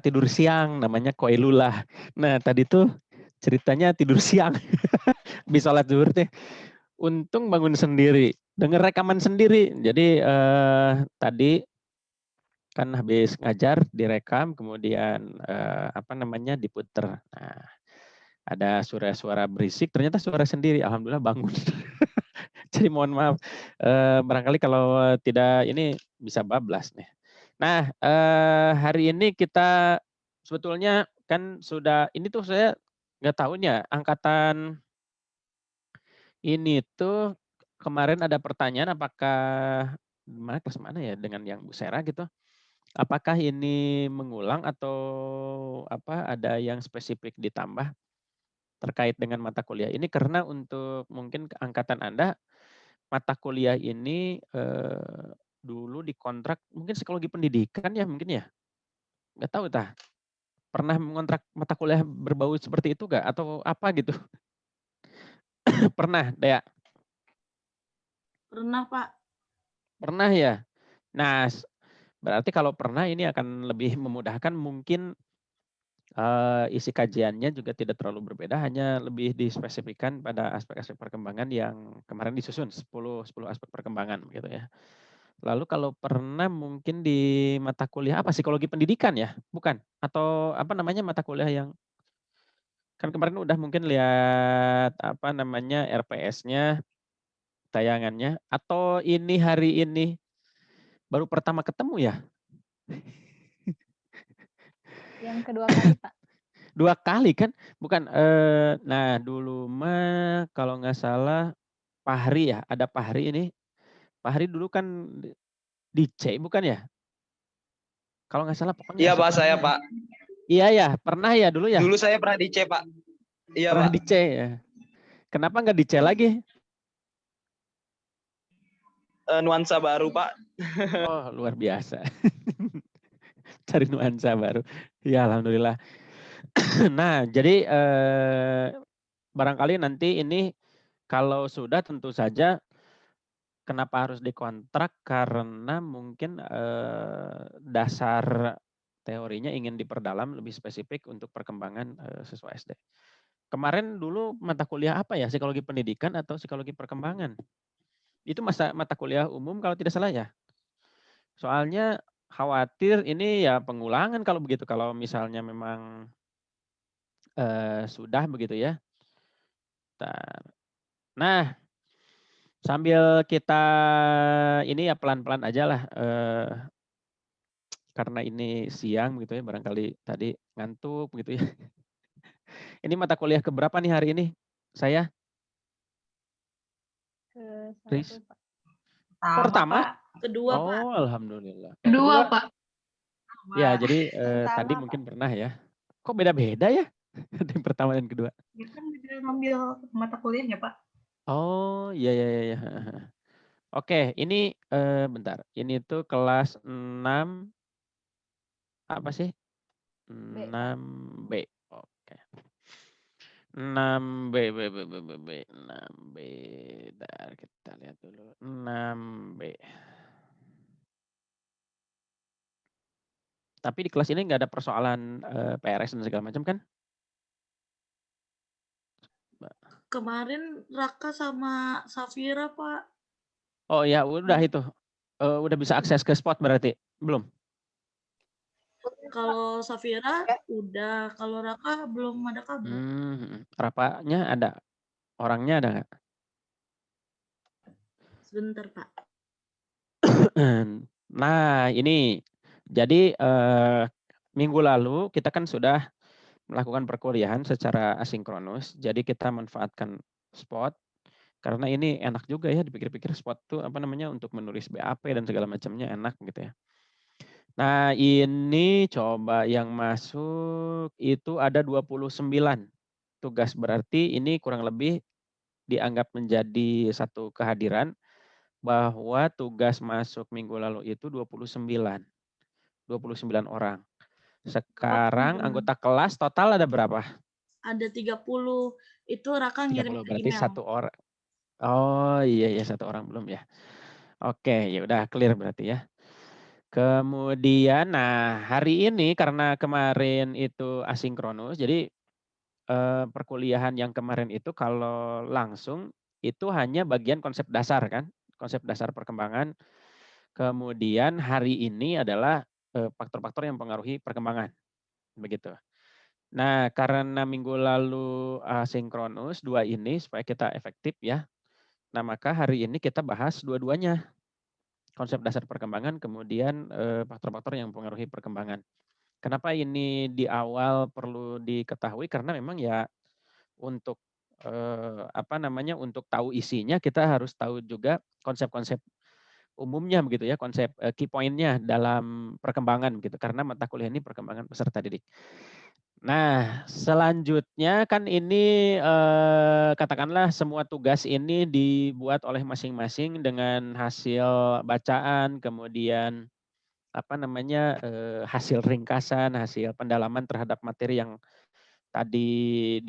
tidur siang, namanya Qailula. Nah, tadi tuh ceritanya tidur siang. Habis sholat zuhur teh, untung bangun sendiri, denger rekaman sendiri. Jadi tadi kan habis ngajar direkam, kemudian diputer. Nah, ada suara-suara berisik, ternyata suara sendiri. Alhamdulillah bangun. Jadi mohon maaf, barangkali kalau tidak ini bisa bablas nih. Nah, hari ini kita sebetulnya kan sudah, ini tuh saya nggak tahu nih ya, angkatan ini tuh kemarin ada pertanyaan apakah mana kelas mana ya dengan yang Bu Sera gitu. Apakah ini mengulang atau ada yang spesifik ditambah terkait dengan mata kuliah ini, karena untuk mungkin angkatan Anda mata kuliah ini dulu dikontrak mungkin psikologi pendidikan ya mungkin ya? Nggak tahu tah. Pernah mengontrak mata kuliah berbau seperti itu nggak? Atau apa gitu? Pernah, Dea? Pernah, Pak. Pernah ya? Nah, berarti kalau pernah ini akan lebih memudahkan mungkin isi kajiannya juga tidak terlalu berbeda, hanya lebih dispesifikkan pada aspek-aspek perkembangan yang kemarin disusun, 10 aspek perkembangan gitu ya. Lalu kalau pernah mungkin di mata kuliah apa, psikologi pendidikan ya? Bukan? Atau apa namanya mata kuliah yang kan kemarin udah mungkin lihat RPS-nya, tayangannya, atau ini hari ini baru pertama ketemu ya? Yang kedua kali, Pak. 2 kali kan? Bukan, nah dulu mah kalau nggak salah Fahri ya, ada Fahri ini. Fahri dulu kan di C bukan ya? Kalau nggak salah pokoknya Iya Pak, asik. saya Pak. Iya ya, pernah ya dulu ya? Dulu saya pernah di C Pak. Iya Pernah Pak. di C ya. Kenapa nggak di C lagi? Nuansa baru Pak. Oh luar biasa. Cari nuansa baru. Ya alhamdulillah. Nah jadi barangkali nanti ini kalau sudah tentu saja kenapa harus dikontrak, karena mungkin dasar teorinya ingin diperdalam lebih spesifik untuk perkembangan siswa SD. Kemarin dulu mata kuliah apa ya? Psikologi pendidikan atau psikologi perkembangan? Itu mata kuliah umum kalau tidak salah ya? Soalnya khawatir ini ya pengulangan kalau begitu, kalau misalnya memang sudah begitu ya. Nah, sambil kita ini ya pelan-pelan aja lah, karena ini siang begitu ya, barangkali tadi ngantuk begitu ya. Ini mata kuliah keberapa nih hari ini saya? Riz? Ke-1, Pak. Pertama? Pak. Kedua, Pak. Oh, alhamdulillah. Kedua, Pak. Ya, jadi Pertama, tadi Pak. mungkin pernah ya. Kok beda-beda ya? Yang pertama dan kedua. Ya kan beda ngambil mata kuliahnya, Pak. Oh, iya iya iya. Oke, ini bentar. Ini tuh kelas 6 apa sih? B, Pak. 6B. Oke. 6B, B, 6B. Bentar, kita lihat dulu. 6B. Tapi di kelas ini nggak ada persoalan PRS dan segala macam kan? Kemarin Raka sama Safira, Pak. Oh ya, udah itu. Udah bisa akses ke spot berarti? Belum? Kalau Safira udah, kalau Raka belum ada kabar. Rapanya ada? Orangnya ada nggak? Sebentar, Pak. Nah, ini. Jadi minggu lalu kita kan sudah melakukan perkuliahan secara asinkronus. Jadi kita manfaatkan spot karena ini enak juga ya, dipikir-pikir spot tuh untuk menulis BAP dan segala macamnya enak gitu ya. Nah, ini coba yang masuk itu ada 29 tugas, berarti ini kurang lebih dianggap menjadi satu kehadiran bahwa tugas masuk minggu lalu itu 29 orang. Sekarang anggota kelas total ada berapa? Ada 30. Itu Raka 30, ngirim berarti email. 1 orang. Oh iya 1 orang belum ya. Oke, ya udah clear berarti ya. Kemudian, nah hari ini karena kemarin itu asinkronus, jadi perkuliahan yang kemarin itu kalau langsung itu hanya bagian konsep dasar kan, konsep dasar perkembangan. Kemudian hari ini adalah faktor-faktor yang mempengaruhi perkembangan, begitu. Nah, karena minggu lalu asinkronus dua ini supaya kita efektif ya. Nah, maka hari ini kita bahas dua-duanya. Konsep dasar perkembangan, kemudian faktor-faktor yang mempengaruhi perkembangan. Kenapa ini di awal perlu diketahui? Karena memang ya untuk untuk tahu isinya kita harus tahu juga konsep-konsep umumnya begitu ya, konsep key point-nya dalam perkembangan gitu. Karena mata kuliah ini perkembangan peserta didik. Nah, selanjutnya kan ini katakanlah semua tugas ini dibuat oleh masing-masing dengan hasil bacaan, kemudian hasil ringkasan, hasil pendalaman terhadap materi yang tadi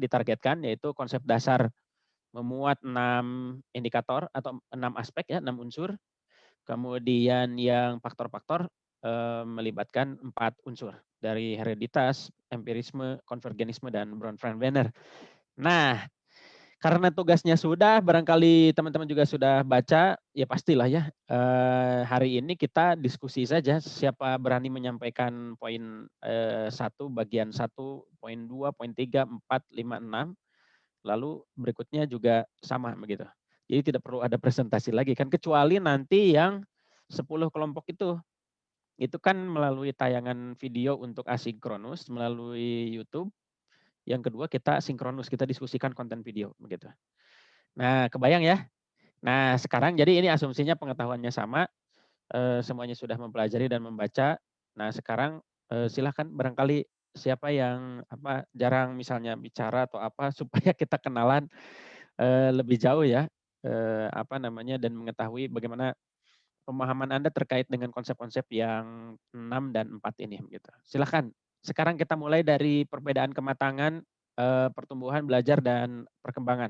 ditargetkan, yaitu konsep dasar memuat 6 indikator atau 6 aspek ya, 6 unsur. Kemudian yang faktor-faktor melibatkan 4 unsur dari hereditas, empirisme, konvergenisme, dan Bronfenbrenner. Nah, karena tugasnya sudah, barangkali teman-teman juga sudah baca, ya pastilah ya. Hari ini kita diskusi saja, siapa berani menyampaikan poin 1, bagian 1, poin 2, poin 3, 4, 5, 6. Lalu berikutnya juga sama begitu. Jadi tidak perlu ada presentasi lagi kan, kecuali nanti yang 10 kelompok itu kan melalui tayangan video untuk asinkronus melalui YouTube. Yang kedua kita sinkronus, kita diskusikan konten video begitu. Nah, kebayang ya? Nah, sekarang jadi ini asumsinya pengetahuannya sama, semuanya sudah mempelajari dan membaca. Nah, sekarang silakan barangkali siapa yang jarang misalnya bicara atau apa supaya kita kenalan lebih jauh ya, dan mengetahui bagaimana pemahaman Anda terkait dengan konsep-konsep yang 6 dan 4 ini gitu. Silakan. Sekarang kita mulai dari perbedaan kematangan, pertumbuhan, belajar, dan perkembangan.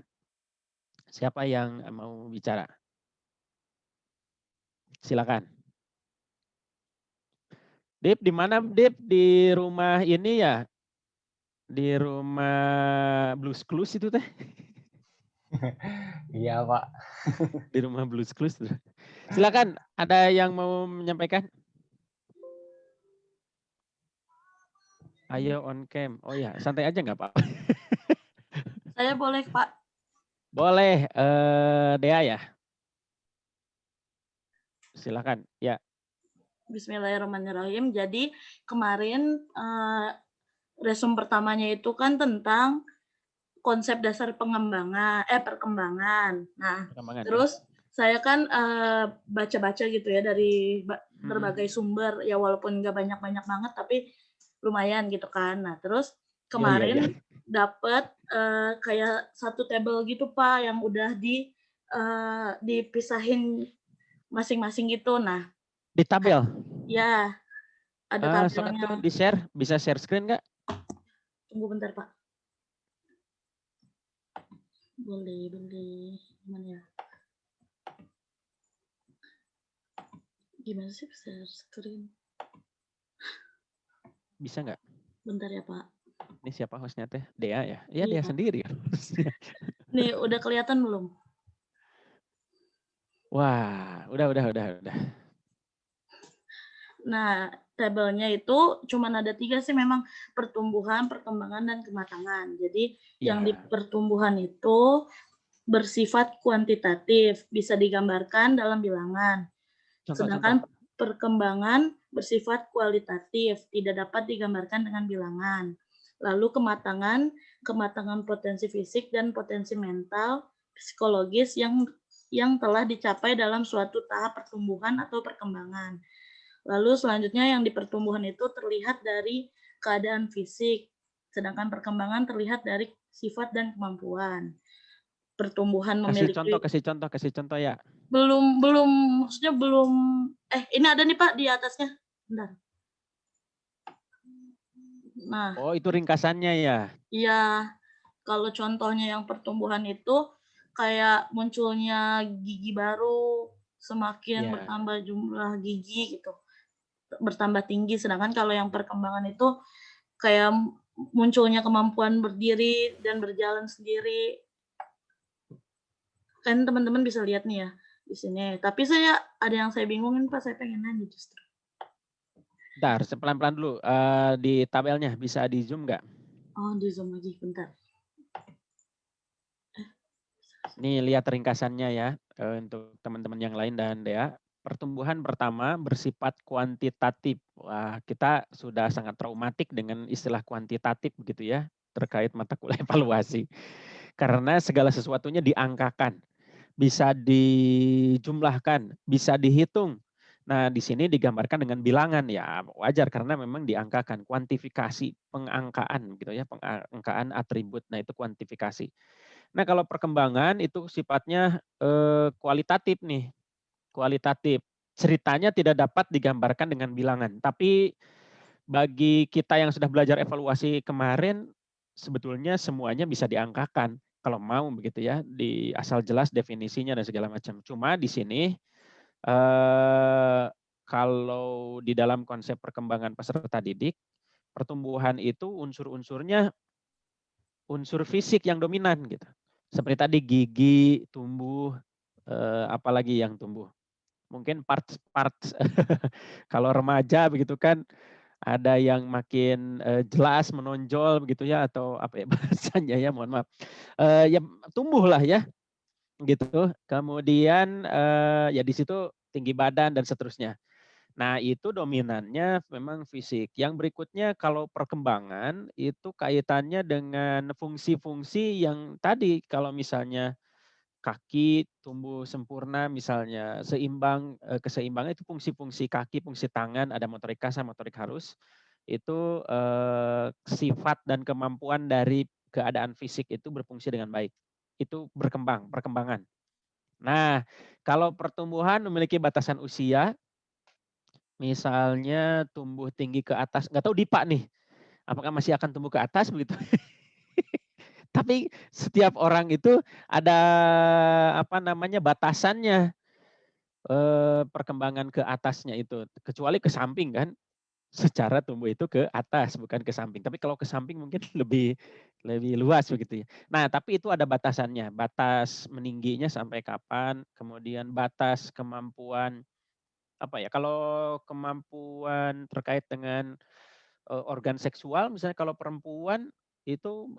Siapa yang mau bicara? Silakan. Dip, di mana Dip? Di rumah ini ya? Di rumah Blues Clues itu teh? Iya, Pak. Di rumah Blues Clues. Silakan, ada yang mau menyampaikan? Ayo on cam. Oh ya, santai aja nggak Pak? Saya boleh, Pak. Boleh, Dea ya? Silakan, ya. Bismillahirrahmanirrahim. Jadi kemarin resume pertamanya itu kan tentang konsep dasar perkembangan. Nah, Perkembangan, terus saya kan baca-baca gitu ya dari berbagai sumber, ya walaupun nggak banyak-banyak banget, tapi lumayan gitu kan. Nah, terus kemarin dapat kayak satu tabel gitu Pak, yang udah dipisahin masing-masing gitu. Nah, di tabel? Ya, ada tabelnya. Soalnya di-share, bisa share screen nggak? Tunggu bentar Pak. Boleh. Gimana ya? Gimana sih share screen? Bisa nggak? Bentar ya Pak. Ini siapa hostnya teh? Dea ya? Iya, Iya. Dea sendiri. Nih, udah kelihatan belum? Wah, udah. Nah, tabelnya itu cuma ada 3 sih, memang pertumbuhan, perkembangan, dan kematangan. Jadi yang di pertumbuhan itu bersifat kuantitatif, bisa digambarkan dalam bilangan. Sedangkan perkembangan bersifat kualitatif, tidak dapat digambarkan dengan bilangan. Lalu kematangan potensi fisik dan potensi mental, psikologis yang telah dicapai dalam suatu tahap pertumbuhan atau perkembangan. Lalu selanjutnya yang di pertumbuhan itu terlihat dari keadaan fisik, sedangkan perkembangan terlihat dari sifat dan kemampuan. Pertumbuhan memiliki... Kasih contoh ya. Belum, maksudnya belum... ini ada nih Pak di atasnya. Bentar. Nah. Oh, itu ringkasannya ya? Iya. Kalau contohnya yang pertumbuhan itu kayak munculnya gigi baru, semakin Iya. bertambah jumlah gigi gitu, bertambah tinggi. Sedangkan kalau yang perkembangan itu kayak munculnya kemampuan berdiri dan berjalan sendiri. Kan teman-teman bisa lihat nih ya di sini. Tapi ada yang saya bingungin Pak, saya pengen nanya justru. Bentar, pelan-pelan dulu. Di tabelnya bisa di zoom nggak? Oh, di zoom lagi, bentar. Nih lihat ringkasannya ya untuk teman-teman yang lain dan Dea. Pertumbuhan pertama bersifat kuantitatif. Wah, kita sudah sangat traumatik dengan istilah kuantitatif begitu ya terkait mata kuliah evaluasi. Karena segala sesuatunya diangkakan, bisa dijumlahkan, bisa dihitung. Nah, di sini digambarkan dengan bilangan ya wajar karena memang diangkakan, kuantifikasi, pengangkaan gitu ya, pengangkaan atribut. Nah, itu kuantifikasi. Nah, kalau perkembangan itu sifatnya kualitatif nih, kualitatif. Ceritanya tidak dapat digambarkan dengan bilangan, tapi bagi kita yang sudah belajar evaluasi kemarin, sebetulnya semuanya bisa diangkakan kalau mau begitu ya, di asal jelas definisinya dan segala macam. Cuma di sini kalau di dalam konsep perkembangan peserta didik, pertumbuhan itu unsur-unsurnya unsur fisik yang dominan gitu. Seperti tadi gigi tumbuh, apalagi yang tumbuh. Mungkin parts-parts kalau remaja begitu kan ada yang makin jelas menonjol begitu ya atau apa ya bahasanya ya mohon maaf. Ya tumbuh lah ya gitu. Kemudian ya di situ tinggi badan dan seterusnya. Nah, itu dominannya memang fisik. Yang berikutnya kalau perkembangan itu kaitannya dengan fungsi-fungsi yang tadi kalau misalnya kaki tumbuh sempurna misalnya seimbang, keseimbangan itu fungsi-fungsi kaki, fungsi tangan, ada motorik kasar, motorik halus. Itu sifat dan kemampuan dari keadaan fisik itu berfungsi dengan baik. Itu perkembangan. Nah, kalau pertumbuhan memiliki batasan usia, misalnya tumbuh tinggi ke atas, nggak tahu Dipa nih, apakah masih akan tumbuh ke atas begitu? Tapi setiap orang itu ada apa namanya batasannya perkembangan ke atasnya itu, kecuali ke samping kan, secara tumbuh itu ke atas bukan ke samping. Tapi kalau ke samping mungkin lebih luas begitu ya. Nah, tapi itu ada batasannya, batas meningginya sampai kapan, kemudian batas kemampuan apa ya, kalau kemampuan terkait dengan organ seksual misalnya kalau perempuan itu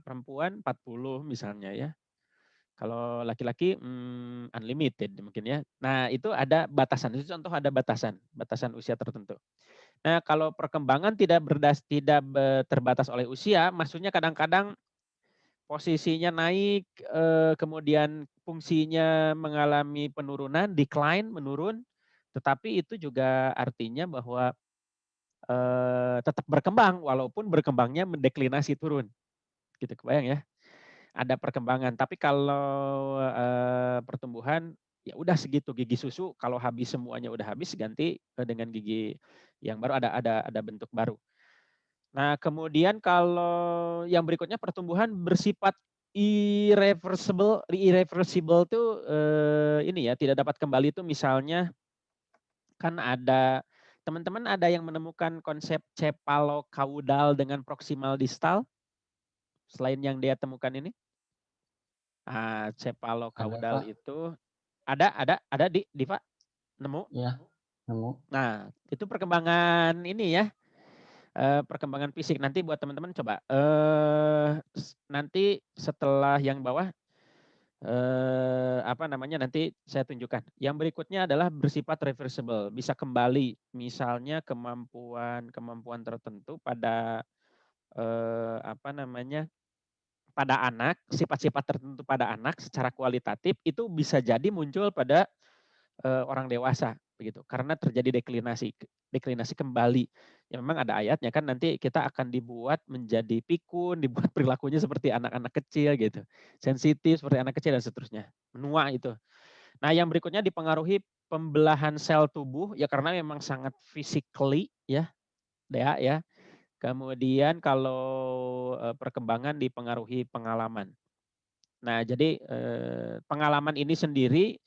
perempuan 40 misalnya ya. Kalau laki-laki unlimited mungkin ya. Nah, itu ada batasan, itu contoh ada batasan, batasan usia tertentu. Nah, kalau perkembangan tidak terbatas oleh usia, maksudnya kadang-kadang posisinya naik, kemudian fungsinya mengalami penurunan, decline, menurun, tetapi itu juga artinya bahwa tetap berkembang walaupun berkembangnya mendeklinasi turun. Gitu, kebayang ya? Ada perkembangan, tapi kalau pertumbuhan ya udah segitu gigi susu kalau habis semuanya udah habis ganti dengan gigi yang baru ada bentuk baru. Nah, kemudian kalau yang berikutnya pertumbuhan bersifat irreversible itu ini ya tidak dapat kembali itu misalnya kan ada teman-teman ada yang menemukan konsep cepalocaudal dengan proximal distal selain yang dia temukan ini? Ah, cepalocaudal itu ada di Diva nemu? Iya, nemu. Nah, itu perkembangan ini ya. Perkembangan fisik nanti buat teman-teman coba nanti setelah yang bawah apa namanya nanti saya tunjukkan. Yang berikutnya adalah bersifat reversible, bisa kembali misalnya kemampuan tertentu pada apa namanya pada anak, sifat-sifat tertentu pada anak secara kualitatif itu bisa jadi muncul pada orang dewasa begitu karena terjadi deklinasi kembali. Ya memang ada ayatnya kan nanti kita akan dibuat menjadi pikun, dibuat perilakunya seperti anak-anak kecil gitu. Sensitif seperti anak kecil dan seterusnya. Menua itu. Nah, yang berikutnya dipengaruhi pembelahan sel tubuh ya karena memang sangat physically ya, Dea ya. Kemudian kalau perkembangan dipengaruhi pengalaman. Nah, jadi pengalaman ini sendiri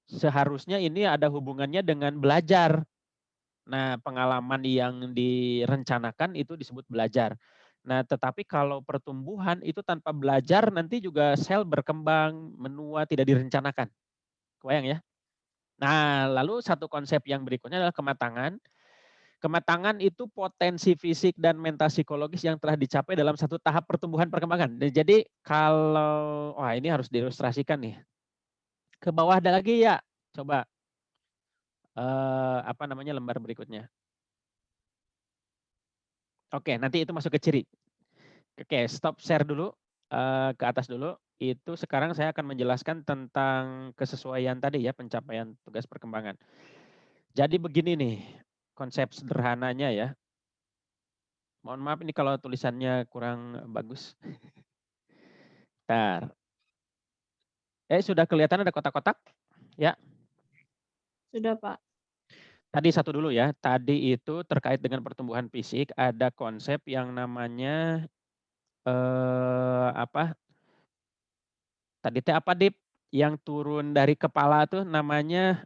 seharusnya ini ada hubungannya dengan belajar. Nah, pengalaman yang direncanakan itu disebut belajar. Nah, tetapi kalau pertumbuhan itu tanpa belajar nanti juga sel berkembang, menua, tidak direncanakan. Kebayang ya? Nah, lalu satu konsep yang berikutnya adalah kematangan. Kematangan itu potensi fisik dan mental psikologis yang telah dicapai dalam satu tahap pertumbuhan perkembangan. Jadi kalau, wah ini harus diilustrasikan nih. Ke bawah ada lagi ya, coba. Apa namanya lembar berikutnya. Oke, nanti itu masuk ke ciri. Oke, stop share dulu, ke atas dulu. Itu sekarang saya akan menjelaskan tentang kesesuaian tadi ya, pencapaian tugas perkembangan. Jadi begini nih, konsep sederhananya ya. Mohon maaf ini kalau tulisannya kurang bagus. Bentar. Sudah kelihatan ada kotak-kotak? Ya. Sudah, Pak. Tadi satu dulu ya. Tadi itu terkait dengan pertumbuhan fisik ada konsep yang namanya apa? Tadi teh apa, Dip? Yang turun dari kepala tuh namanya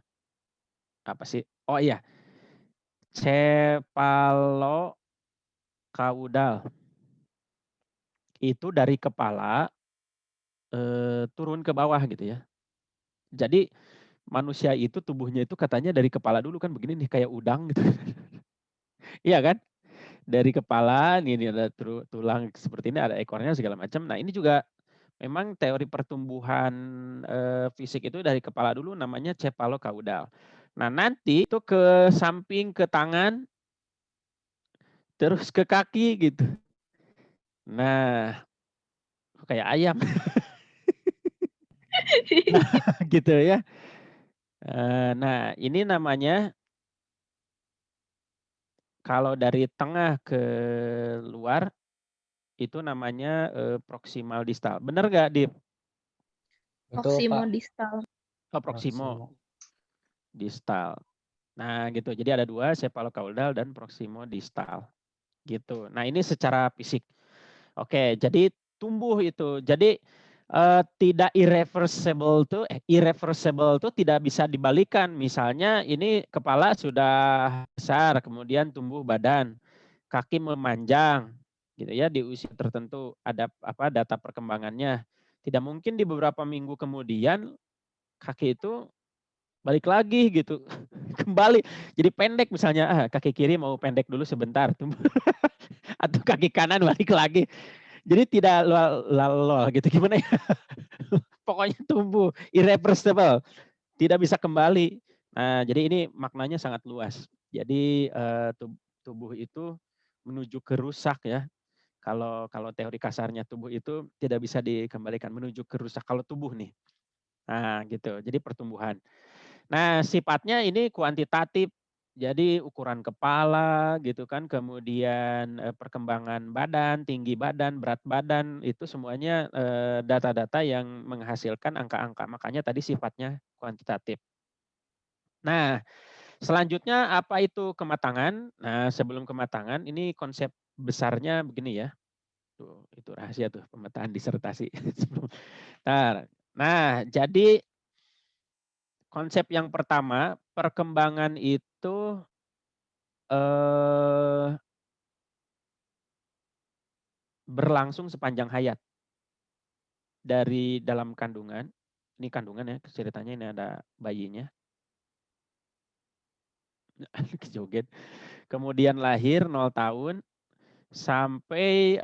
apa sih? Oh iya. Cepalokaudal. Itu dari kepala turun ke bawah gitu ya. Jadi manusia itu tubuhnya itu katanya dari kepala dulu kan begini nih kayak udang gitu. Iya kan? Dari kepala ini ada tulang seperti ini, ada ekornya segala macam. Nah, ini juga memang teori pertumbuhan fisik itu dari kepala dulu namanya cepalokaudal. Nah, nanti itu ke samping ke tangan terus ke kaki gitu. Nah, kayak ayam. Nah, gitu ya. Nah, ini namanya kalau dari tengah ke luar itu namanya proximal distal. Benar nggak, Dip? Betul, Proximo Pak. distal. Oh, proximo distal. Nah, gitu. Jadi ada dua, cepalocaudal dan proximo distal. Gitu. Nah, ini secara fisik. Oke, jadi tumbuh itu. Jadi tidak irreversible tuh tidak bisa dibalikan. Misalnya ini kepala sudah besar, kemudian tumbuh badan, kaki memanjang, gitu ya di usia tertentu ada apa data perkembangannya. Tidak mungkin di beberapa minggu kemudian kaki itu balik lagi gitu, kembali jadi pendek misalnya, kaki kiri mau pendek dulu sebentar, atau kaki kanan balik lagi. Jadi tidak lol gitu gimana ya? Pokoknya tumbuh irreversible, tidak bisa kembali. Nah, jadi ini maknanya sangat luas. Jadi tubuh itu menuju ke rusak ya. Kalau teori kasarnya tubuh itu tidak bisa dikembalikan, menuju ke rusak kalau tubuh nih. Nah, gitu. Jadi pertumbuhan. Nah, sifatnya ini kuantitatif. Jadi ukuran kepala gitu kan, kemudian perkembangan badan, tinggi badan, berat badan, itu semuanya data-data yang menghasilkan angka-angka. Makanya tadi sifatnya kuantitatif. Nah, selanjutnya apa itu kematangan? Nah, sebelum kematangan ini konsep besarnya begini ya. Tuh, itu rahasia tuh pemetaan disertasi. Nah, jadi konsep yang pertama, perkembangan itu berlangsung sepanjang hayat. Dari dalam kandungan, ini kandungan ya, ceritanya ini ada bayinya. Joget. Kemudian lahir 0 tahun sampai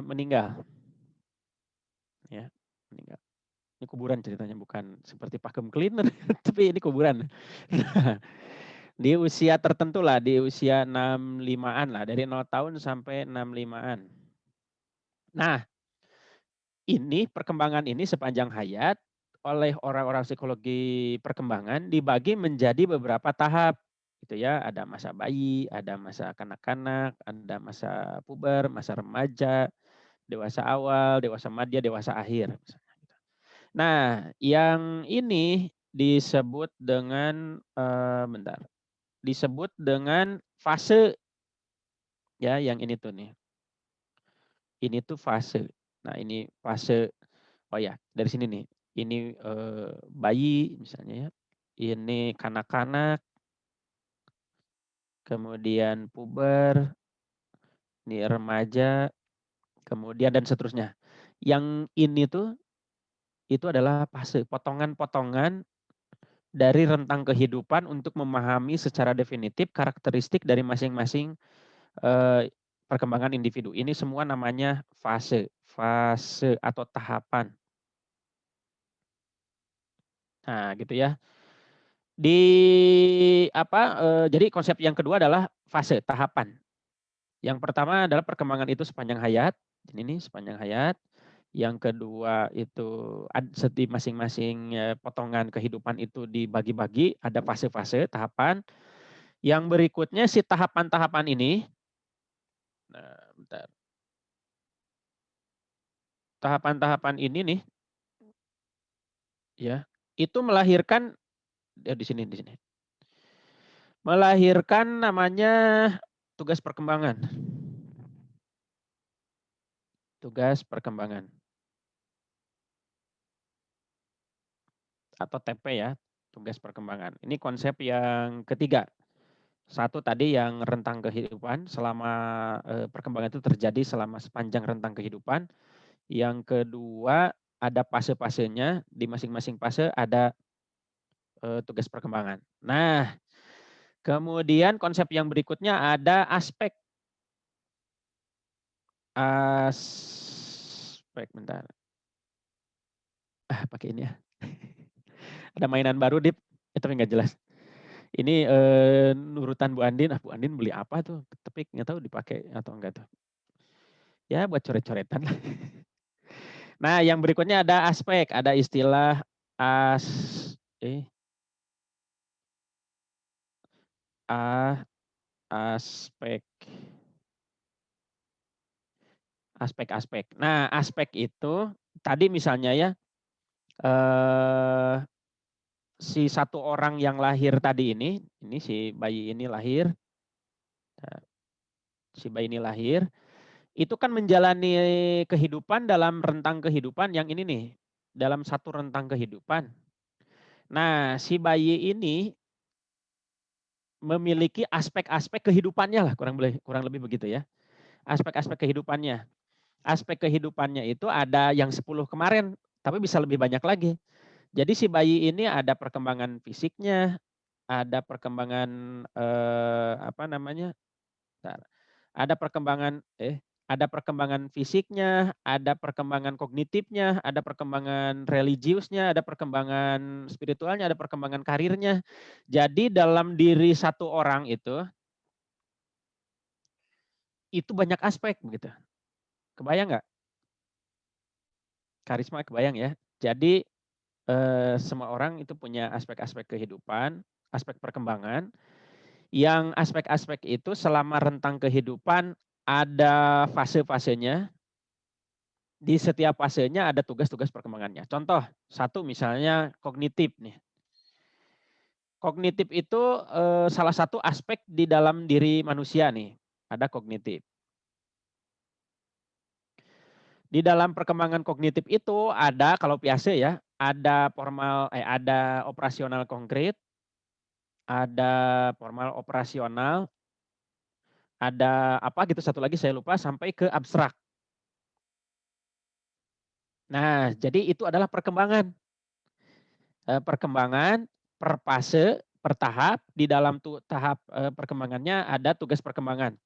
meninggal. Ya, meninggal. Ini kuburan ceritanya, bukan seperti vacuum cleaner, tapi ini kuburan. Nah, di usia tertentu lah, di usia 65-an lah, dari 0 tahun sampai 65-an. Nah, ini perkembangan ini sepanjang hayat oleh orang-orang psikologi perkembangan dibagi menjadi beberapa tahap. Gitu ya, ada masa bayi, ada masa kanak-kanak, ada masa puber, masa remaja, dewasa awal, dewasa madya, dewasa akhir. Nah, yang ini disebut dengan disebut dengan fase ya, yang ini tuh nih. Ini tuh fase. Nah, ini fase. Oh ya, dari sini nih. Ini bayi misalnya ya. ini kanak-kanak, kemudian puber, ini remaja, kemudian dan seterusnya. Yang ini tuh itu adalah fase, potongan-potongan dari rentang kehidupan untuk memahami secara definitif karakteristik dari masing-masing perkembangan individu. Ini semua namanya fase atau tahapan. Nah, gitu ya. Jadi konsep yang kedua adalah fase, tahapan. Yang pertama adalah perkembangan itu sepanjang hayat. Ini sepanjang hayat. Yang kedua itu setiap masing-masing potongan kehidupan itu dibagi-bagi, ada fase-fase, tahapan. Yang berikutnya si tahapan-tahapan ini, nah, bentar. Tahapan-tahapan ini nih, ya, itu melahirkan di sini. Melahirkan namanya tugas perkembangan. Tugas perkembangan. Atau TP ya, tugas perkembangan. Ini konsep yang ketiga. Satu tadi yang rentang kehidupan, selama perkembangan itu terjadi selama sepanjang rentang kehidupan. Yang kedua ada fase-fasenya, di masing-masing fase ada tugas perkembangan. Nah, kemudian konsep yang berikutnya ada aspek. Bentar. Pakai ini ya. Ada mainan baru, Dip. Tapi nggak jelas. Ini nurutan Bu Andin. Bu Andin beli apa tuh? Tapi nggak tahu dipakai atau enggak tuh. Ya buat coret-coretan lah. Nah, yang berikutnya ada aspek. Ada istilah aspek. Aspek-aspek. Nah, aspek itu tadi misalnya ya, si satu orang yang lahir tadi ini si bayi ini lahir, itu kan menjalani kehidupan dalam rentang kehidupan yang ini nih, dalam satu rentang kehidupan. Nah, si bayi ini memiliki aspek-aspek kehidupannya lah, kurang lebih begitu ya. Aspek-aspek kehidupannya. Aspek kehidupannya itu ada yang 10 kemarin, tapi bisa lebih banyak lagi. Jadi si bayi ini ada perkembangan fisiknya, ada perkembangan ada perkembangan fisiknya, ada perkembangan kognitifnya, ada perkembangan religiusnya, ada perkembangan spiritualnya, ada perkembangan karirnya. Jadi dalam diri satu orang itu banyak aspek begitu. Kebayang nggak? Karisma kebayang ya. Jadi semua orang itu punya aspek-aspek kehidupan, aspek perkembangan. Yang aspek-aspek itu selama rentang kehidupan ada fase-fasenya. Di setiap fasenya ada tugas-tugas perkembangannya. Contoh, satu misalnya kognitif nih. Kognitif itu salah satu aspek di dalam diri manusia nih. Ada kognitif. Di dalam perkembangan kognitif itu ada, kalau PAC ya, ada ada operasional konkret, ada formal operasional, ada apa gitu satu lagi saya lupa, sampai ke abstrak. Nah, jadi itu adalah perkembangan. Perkembangan per fase, per tahap, di dalam tahap perkembangannya ada tugas perkembangan.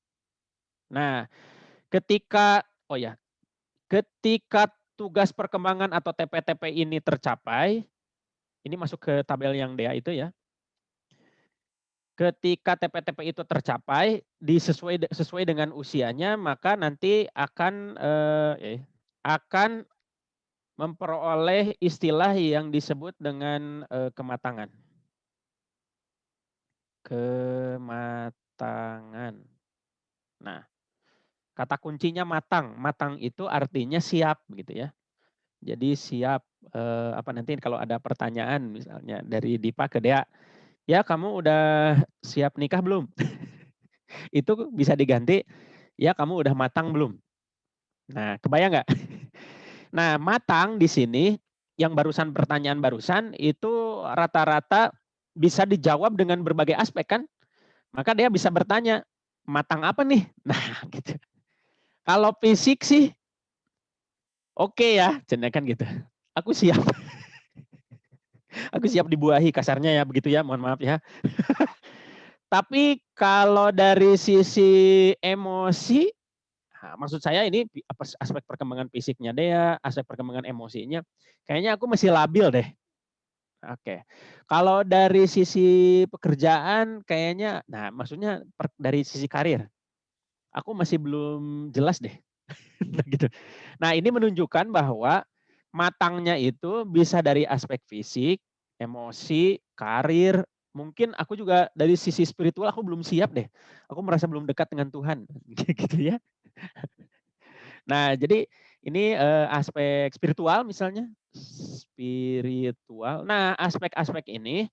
Nah, ketika tugas perkembangan atau TP-TP ini tercapai, ini masuk ke tabel yang DA itu ya. Ketika TP-TP itu tercapai, sesuai dengan usianya, maka nanti akan memperoleh istilah yang disebut dengan kematangan. Kematangan. Nah, kata kuncinya matang. Matang itu artinya siap gitu ya. Jadi siap nanti kalau ada pertanyaan misalnya dari Dipa ke Dea, ya kamu udah siap nikah belum? Itu bisa diganti, ya kamu udah matang belum? Nah, kebayang nggak? Nah, matang di sini yang pertanyaan barusan itu rata-rata bisa dijawab dengan berbagai aspek kan. Maka dia bisa bertanya, matang apa nih? Nah, gitu. Kalau fisik sih oke ya, kan gitu. Aku siap. Aku siap dibuahi kasarnya ya begitu ya, mohon maaf ya. Tapi kalau dari sisi emosi, maksud saya ini aspek perkembangan fisiknya dia, aspek perkembangan emosinya, kayaknya aku masih labil deh. Oke. Kalau dari sisi pekerjaan kayaknya, nah maksudnya dari sisi karir, aku masih belum jelas deh. Gitu. Nah ini menunjukkan bahwa matangnya itu bisa dari aspek fisik, emosi, karir, mungkin aku juga dari sisi spiritual aku belum siap deh. Aku merasa belum dekat dengan Tuhan, gitu ya. Nah, jadi ini aspek spiritual misalnya, spiritual. Nah, aspek-aspek ini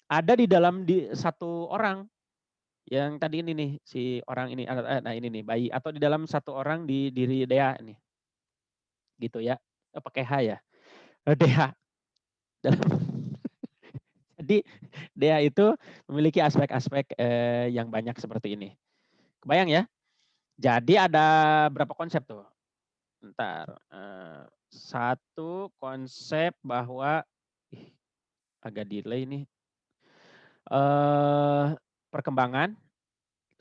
ada di dalam satu orang yang tadi ini nih si orang ini, nah ini nih bayi atau di dalam satu orang di diri Dea nih, gitu ya. Pakai H ya, Dea. Jadi Dea itu memiliki aspek-aspek yang banyak seperti ini. Kebayang ya? Jadi ada berapa konsep tuh? Bentar. Satu konsep bahwa agak delay nih. Perkembangan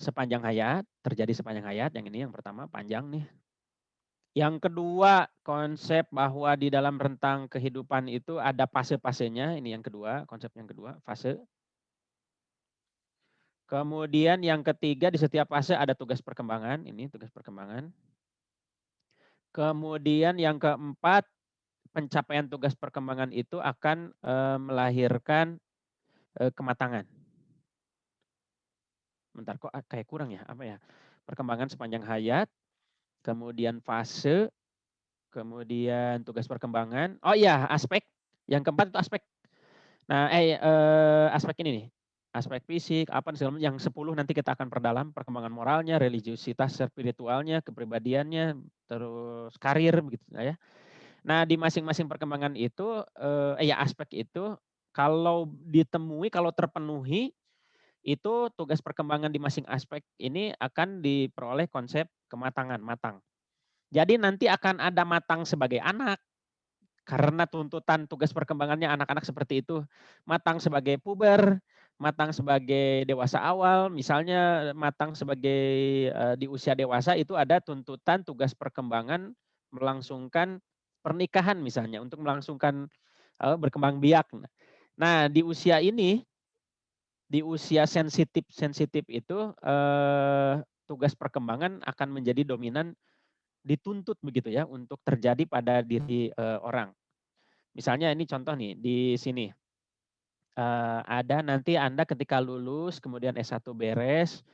sepanjang hayat, terjadi sepanjang hayat. Yang ini yang pertama, panjang nih. Yang kedua, konsep bahwa di dalam rentang kehidupan itu ada fase-fasenya. Ini yang kedua, konsep yang kedua, fase. Kemudian yang ketiga, di setiap fase ada tugas perkembangan. Ini tugas perkembangan. Kemudian yang keempat, pencapaian tugas perkembangan itu akan melahirkan kematangan. Bentar, kok kayak kurang ya? Apa ya? Perkembangan sepanjang hayat, kemudian fase, kemudian tugas perkembangan. Oh iya, aspek. Yang keempat itu aspek. Nah, aspek ini nih. Aspek fisik, apa segala macam. Yang 10 nanti kita akan perdalam. Perkembangan moralnya, religiusitas spiritualnya, kepribadiannya, terus karir begitu ya. Nah, di masing-masing perkembangan itu, ya aspek itu kalau ditemui, kalau terpenuhi, itu tugas perkembangan di masing aspek ini akan diperoleh konsep kematangan, matang. Jadi nanti akan ada matang sebagai anak, karena tuntutan tugas perkembangannya anak-anak seperti itu. Matang sebagai puber, matang sebagai dewasa awal, misalnya matang sebagai di usia dewasa itu ada tuntutan tugas perkembangan melangsungkan pernikahan misalnya, untuk melangsungkan berkembang biak. Nah, di usia ini, di usia sensitif itu tugas perkembangan akan menjadi dominan, dituntut begitu ya untuk terjadi pada diri orang. Misalnya ini contoh nih di sini. Ada nanti Anda ketika lulus kemudian S1 beres,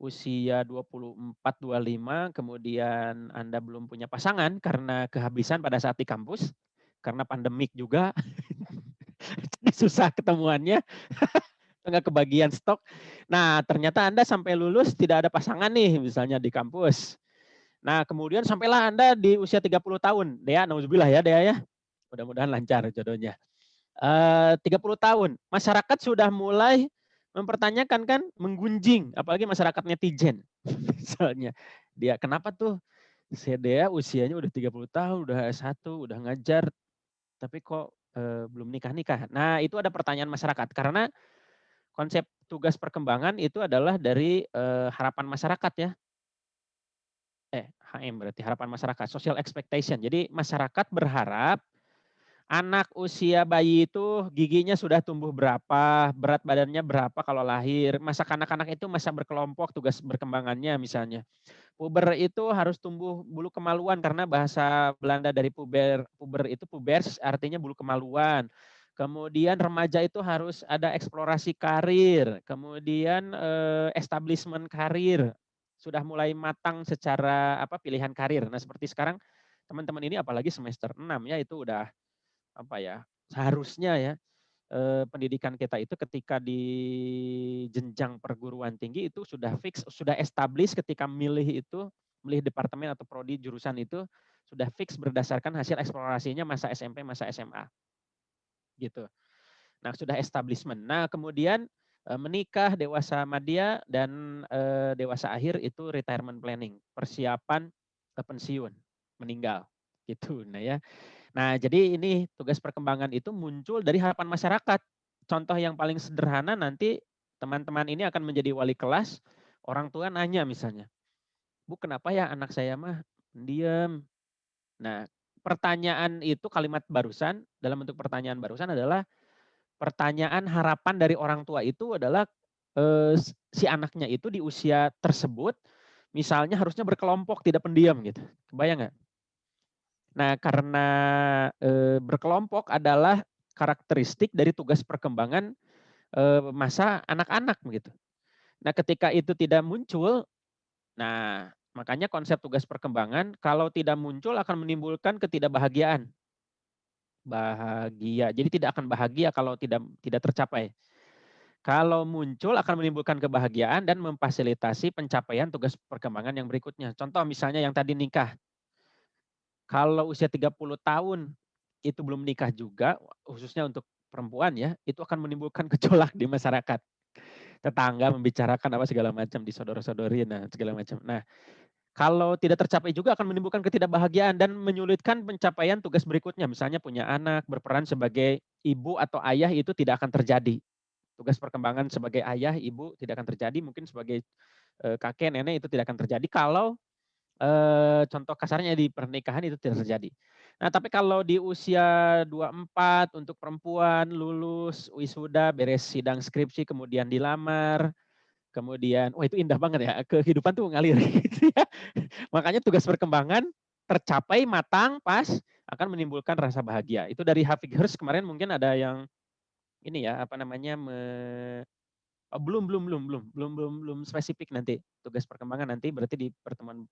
usia 24, 25, kemudian Anda belum punya pasangan karena kehabisan pada saat di kampus, karena pandemik juga, susah ketemuannya, nggak kebagian stok. Nah, ternyata Anda sampai lulus tidak ada pasangan nih, misalnya di kampus. Nah, kemudian sampailah Anda di usia 30 tahun. Dea, nauzubillah ya Dea ya. Mudah-mudahan lancar jodohnya. 30 tahun, masyarakat sudah mulai mempertanyakan kan, menggunjing, apalagi masyarakat netizen. Misalnya, dia kenapa tuh si Dea usianya udah 30 tahun, udah S1, udah ngajar, tapi kok belum nikah-nikah. Nah, itu ada pertanyaan masyarakat karena konsep tugas perkembangan itu adalah dari harapan masyarakat ya. HM berarti harapan masyarakat, social expectation. Jadi masyarakat berharap anak usia bayi itu giginya sudah tumbuh berapa, berat badannya berapa kalau lahir. Masa kanak-kanak itu masa berkelompok tugas berkembangannya misalnya. Puber itu harus tumbuh bulu kemaluan karena bahasa Belanda dari puber itu pubers artinya bulu kemaluan. Kemudian remaja itu harus ada eksplorasi karir, kemudian establishment karir. Sudah mulai matang secara pilihan karir. Nah, seperti sekarang teman-teman ini apalagi semester 6 ya, itu udah seharusnya ya pendidikan kita itu ketika di jenjang perguruan tinggi itu sudah fix, sudah establish ketika milih departemen atau prodi jurusan itu sudah fix berdasarkan hasil eksplorasinya masa SMP, masa SMA. Gitu. Nah, sudah establishment. Nah, kemudian menikah, dewasa madya, dan dewasa akhir itu retirement planning, persiapan pensiun, meninggal. Gitu. Nah ya. Nah, jadi ini tugas perkembangan itu muncul dari harapan masyarakat. Contoh yang paling sederhana nanti teman-teman ini akan menjadi wali kelas, orang tua nanya misalnya, "Bu, kenapa ya anak saya mah diam?" Nah, pertanyaan itu kalimat barusan, dalam bentuk pertanyaan barusan adalah pertanyaan harapan dari orang tua itu adalah si anaknya itu di usia tersebut misalnya harusnya berkelompok, tidak pendiam gitu. Kebayang nggak? Nah, karena berkelompok adalah karakteristik dari tugas perkembangan masa anak-anak begitu. Nah, ketika itu tidak muncul, nah makanya konsep tugas perkembangan kalau tidak muncul akan menimbulkan ketidakbahagiaan. Bahagia. Jadi tidak akan bahagia kalau tidak tercapai. Kalau muncul akan menimbulkan kebahagiaan dan memfasilitasi pencapaian tugas perkembangan yang berikutnya. Contoh misalnya yang tadi nikah. Kalau usia 30 tahun itu belum nikah juga, khususnya untuk perempuan ya, itu akan menimbulkan gejolak di masyarakat. Tetangga membicarakan apa segala macam, disodor-sodorin, nah segala macam. Nah, kalau tidak tercapai juga akan menimbulkan ketidakbahagiaan dan menyulitkan pencapaian tugas berikutnya. Misalnya punya anak, berperan sebagai ibu atau ayah itu tidak akan terjadi. Tugas perkembangan sebagai ayah, ibu tidak akan terjadi. Mungkin sebagai kakek, nenek itu tidak akan terjadi kalau contoh kasarnya di pernikahan itu tidak terjadi. Nah, tapi kalau di usia 24 untuk perempuan lulus, wisuda, beres sidang skripsi, kemudian dilamar, kemudian, wah itu indah banget ya, kehidupan tuh ngalir gitu ya. Makanya tugas perkembangan tercapai matang pas akan menimbulkan rasa bahagia. Itu dari Hafik Hirsch kemarin mungkin ada yang ini ya apa namanya belum spesifik nanti tugas perkembangan nanti berarti di pertemuan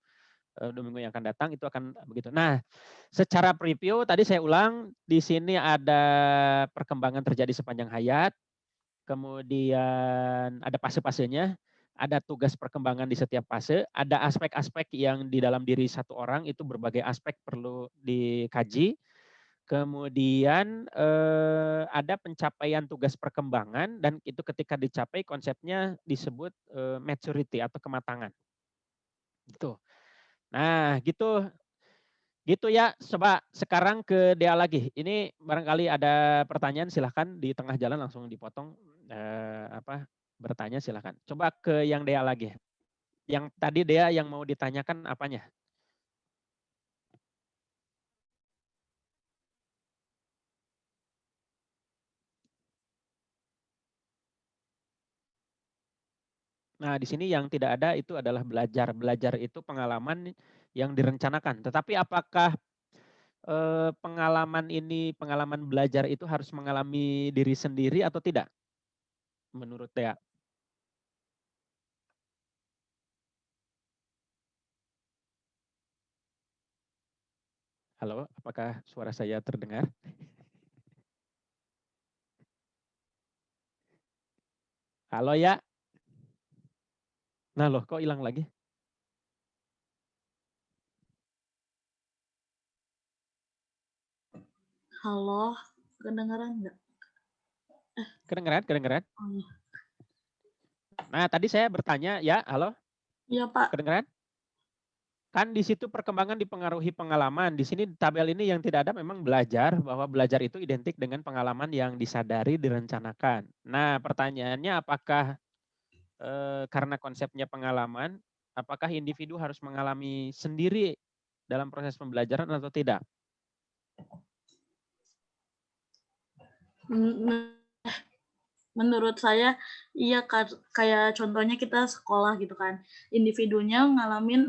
2 minggu yang akan datang itu akan begitu. Nah, secara preview tadi saya ulang di sini ada perkembangan terjadi sepanjang hayat, kemudian ada fase-fasenya, ada tugas perkembangan di setiap fase, ada aspek-aspek yang di dalam diri satu orang itu berbagai aspek perlu dikaji. Kemudian ada pencapaian tugas perkembangan dan itu ketika dicapai konsepnya disebut maturity atau kematangan. Gitu. Nah, gitu gitu ya. Coba sekarang ke Dea lagi. Ini barangkali ada pertanyaan silahkan di tengah jalan langsung dipotong bertanya silahkan. Coba ke yang Dea lagi. Yang tadi Dea yang mau ditanyakan apanya? Nah, di sini yang tidak ada itu adalah belajar. Belajar itu pengalaman yang direncanakan. Tetapi apakah pengalaman belajar itu harus mengalami diri sendiri atau tidak? Menurut Dea. Halo, apakah suara saya terdengar? Halo ya. Nah loh, kok hilang lagi? Halo, kedengaran nggak? Kedengeran, kedengeran. Oh, iya. Nah, tadi saya bertanya, ya, halo? Iya, Pak. Kedengeran? Kan di situ perkembangan dipengaruhi pengalaman. Di sini tabel ini yang tidak ada memang belajar, bahwa belajar itu identik dengan pengalaman yang disadari, direncanakan. Nah, pertanyaannya apakah karena konsepnya pengalaman, apakah individu harus mengalami sendiri dalam proses pembelajaran atau tidak? Menurut saya, iya kayak contohnya kita sekolah gitu kan, individunya ngalamin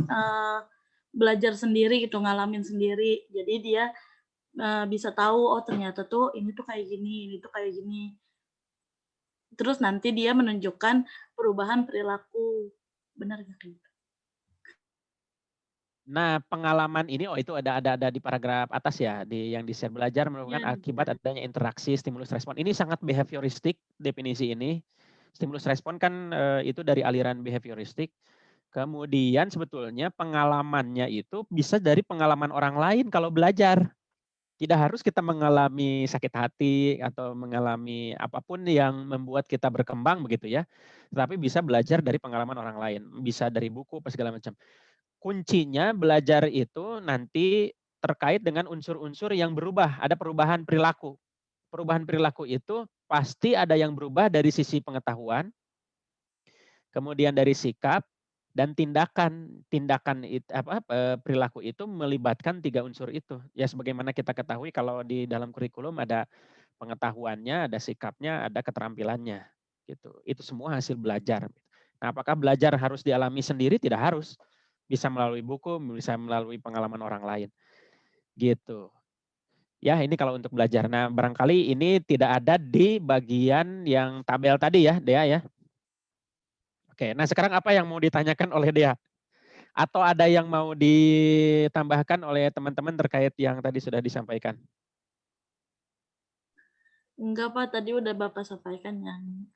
belajar sendiri gitu, ngalamin sendiri. Jadi dia bisa tahu, oh ternyata tuh ini tuh kayak gini, ini tuh kayak gini. Terus nanti dia menunjukkan perubahan perilaku. Benar nggak gitu? Nah, pengalaman ini, oh itu ada di paragraf atas ya, yang di-share belajar merupakan Ya, akibat adanya interaksi stimulus respon. Ini sangat behavioristik definisi ini. Stimulus respon kan itu dari aliran behavioristik. Kemudian sebetulnya pengalamannya itu bisa dari pengalaman orang lain kalau belajar. Tidak harus kita mengalami sakit hati atau mengalami apapun yang membuat kita berkembang begitu ya. Tetapi bisa belajar dari pengalaman orang lain, bisa dari buku apa segala macam. Kuncinya belajar itu nanti terkait dengan unsur-unsur yang berubah, ada perubahan perilaku. Perubahan perilaku itu pasti ada yang berubah dari sisi pengetahuan, kemudian dari sikap dan tindakan. Perilaku itu melibatkan 3 unsur itu. Ya sebagaimana kita ketahui kalau di dalam kurikulum ada pengetahuannya, ada sikapnya, ada keterampilannya gitu. Itu semua hasil belajar. Nah, apakah belajar harus dialami sendiri? Tidak harus. Bisa melalui buku, bisa melalui pengalaman orang lain. Gitu. Ya, ini kalau untuk belajar. Nah, barangkali ini tidak ada di bagian yang tabel tadi ya, Dea ya. Oke, nah sekarang apa yang mau ditanyakan oleh Dea? Atau ada yang mau ditambahkan oleh teman-teman terkait yang tadi sudah disampaikan? Enggak Pak, tadi udah Bapak sampaikan yang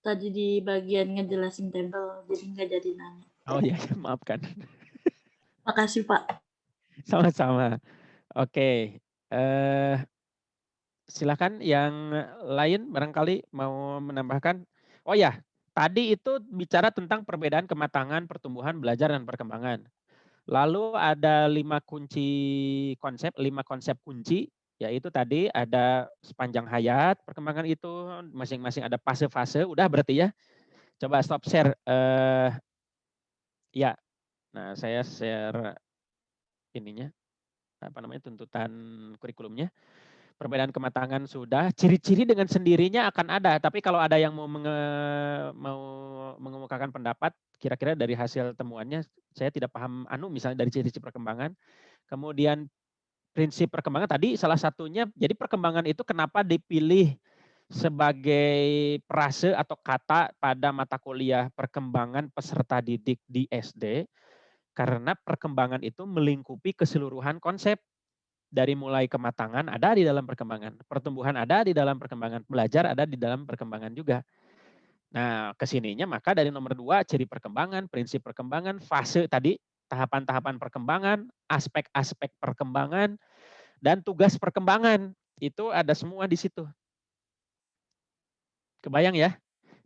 tadi di bagian ngejelasin tabel, jadi nggak jadi nanya. Oh iya, maafkan. Makasih Pak. Sama-sama. Oke, silakan yang lain barangkali mau menambahkan. Oh ya, tadi itu bicara tentang perbedaan kematangan, pertumbuhan, belajar, dan perkembangan. Lalu ada 5 konsep kunci, yaitu tadi ada sepanjang hayat, perkembangan itu masing-masing ada fase-fase, udah berarti ya. Coba stop share. Ya, nah saya share ininya, apa namanya, tuntutan kurikulumnya. Perbedaan kematangan sudah, ciri-ciri dengan sendirinya akan ada, tapi kalau ada yang mau mengemukakan pendapat, kira-kira dari hasil temuannya, saya tidak paham misalnya dari ciri-ciri perkembangan. Kemudian prinsip perkembangan tadi salah satunya, jadi perkembangan itu kenapa dipilih sebagai frase atau kata pada mata kuliah perkembangan peserta didik di SD, karena perkembangan itu melingkupi keseluruhan konsep. Dari mulai kematangan ada di dalam perkembangan, pertumbuhan ada di dalam perkembangan, belajar ada di dalam perkembangan juga. Nah, kesininya maka dari nomor 2, ciri perkembangan, prinsip perkembangan, fase tadi, tahapan-tahapan perkembangan, aspek-aspek perkembangan, dan tugas perkembangan. Itu ada semua di situ. Kebayang ya?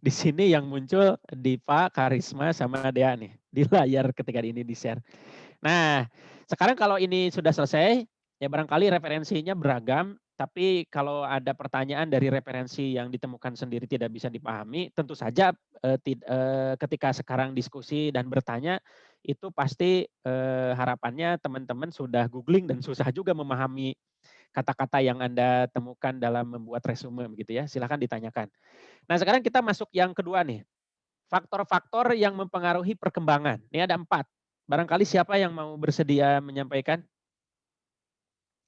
Di sini yang muncul Diva, Karisma, sama Dea nih. Di layar ketika ini di-share. Nah, sekarang kalau ini sudah selesai, ya barangkali referensinya beragam, tapi kalau ada pertanyaan dari referensi yang ditemukan sendiri tidak bisa dipahami, tentu saja ketika sekarang diskusi dan bertanya, itu pasti harapannya teman-teman sudah googling dan susah juga memahami kata-kata yang Anda temukan dalam membuat resume begitu ya. Silakan ditanyakan. Nah, sekarang kita masuk yang kedua nih. Faktor-faktor yang mempengaruhi perkembangan. Ini ada 4. Barangkali siapa yang mau bersedia menyampaikan?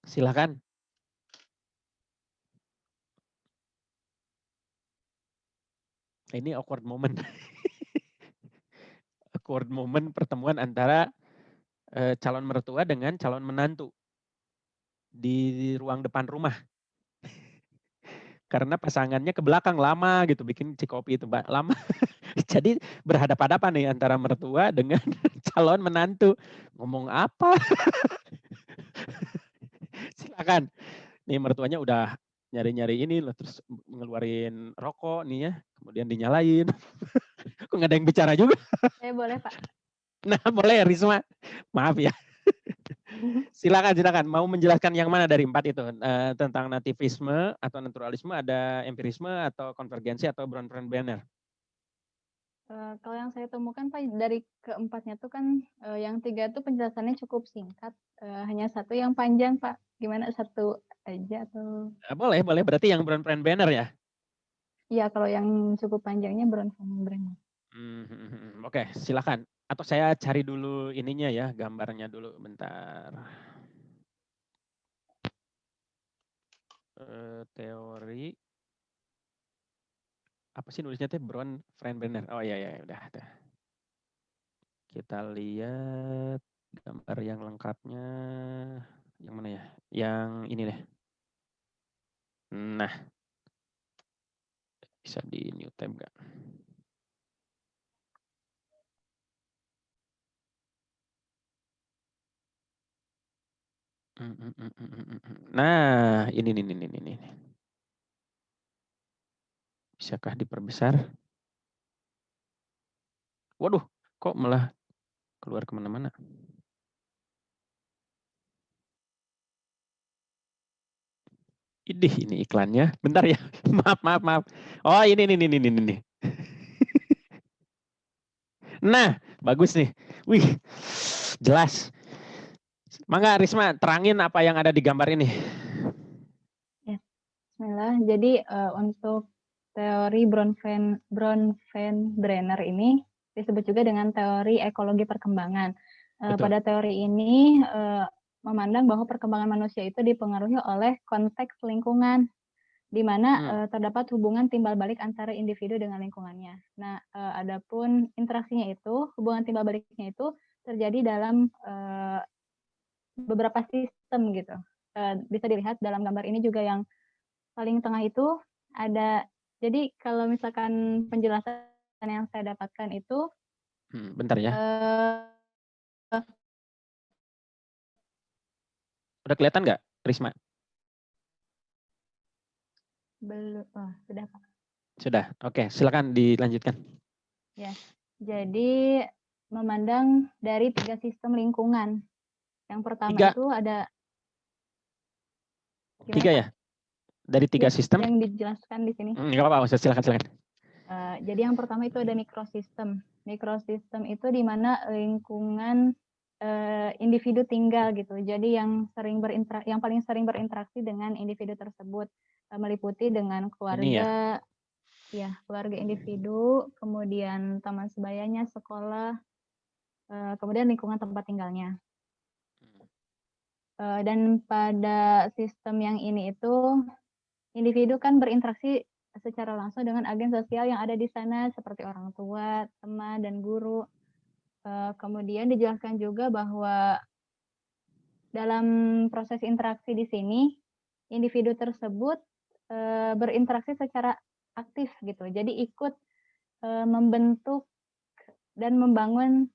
Silakan. Ini awkward moment. Awkward moment pertemuan antara calon mertua dengan calon menantu di ruang depan rumah. Karena pasangannya ke belakang lama gitu bikin cikopi itu, Mbak. Lama. Jadi berhadapan-hadapan nih antara mertua dengan calon menantu. Ngomong apa? Silakan. Nih mertuanya udah nyari-nyari ini loh, terus ngeluarin rokok nih ya, kemudian dinyalain. Kok nggak ada yang bicara juga? Saya boleh, Pak. Nah, boleh Risma. Maaf ya. Silakan. Mau menjelaskan yang mana dari 4 itu? Tentang nativisme atau naturalisme, ada empirisme atau konvergensi atau Bronfenbrenner? Kalau yang saya temukan Pak dari keempatnya tuh kan yang 3 tuh penjelasannya cukup singkat, hanya 1 yang panjang Pak. Gimana 1 aja atau? Boleh. Berarti yang Bronfenbrenner ya? Iya, kalau yang cukup panjangnya Bronfenbrenner. Oke, silakan. Atau saya cari dulu ininya ya, gambarnya dulu, bentar. Teori apa sih nulisnya teh Bronfenbrenner. Oh iya udah. Kita lihat gambar yang lengkapnya. Yang mana ya? Yang ini deh. Nah, bisa di new tab nggak? Nah, ini. Bisakah diperbesar? Waduh, kok malah keluar kemana-mana? Ini iklannya. Bentar ya. Maaf. Oh, ini. Nah, bagus nih. Wih, jelas. Mangga Risma, terangin apa yang ada di gambar ini. Ya, bismillah. Jadi untuk teori Bronfenbrenner ini disebut juga dengan teori ekologi perkembangan. Pada teori ini memandang bahwa perkembangan manusia itu dipengaruhi oleh konteks lingkungan, di mana terdapat hubungan timbal balik antara individu dengan lingkungannya. Nah, adapun interaksinya itu, hubungan timbal baliknya itu terjadi dalam beberapa sistem gitu. Bisa dilihat dalam gambar ini juga yang paling tengah itu ada. Jadi kalau misalkan penjelasan yang saya dapatkan itu, bentar ya. Udah kelihatan nggak, Risma? Belum, sudah Pak. Sudah, oke. Silakan dilanjutkan. Ya, jadi memandang dari 3 sistem lingkungan. Yang pertama itu ada 3 ya? Dari 3 sistem? Yang dijelaskan di sini. Nggak apa-apa, silakan. Jadi yang pertama itu ada mikrosistem. Mikrosistem itu di mana lingkungan individu tinggal gitu. Jadi yang paling sering berinteraksi dengan individu tersebut meliputi dengan keluarga, keluarga individu, kemudian teman sebayanya, sekolah, kemudian lingkungan tempat tinggalnya. Dan pada sistem yang ini itu individu kan berinteraksi secara langsung dengan agen sosial yang ada di sana seperti orang tua, teman, dan guru. Kemudian dijelaskan juga bahwa dalam proses interaksi di sini, individu tersebut berinteraksi secara aktif gitu. Jadi ikut membentuk dan membangun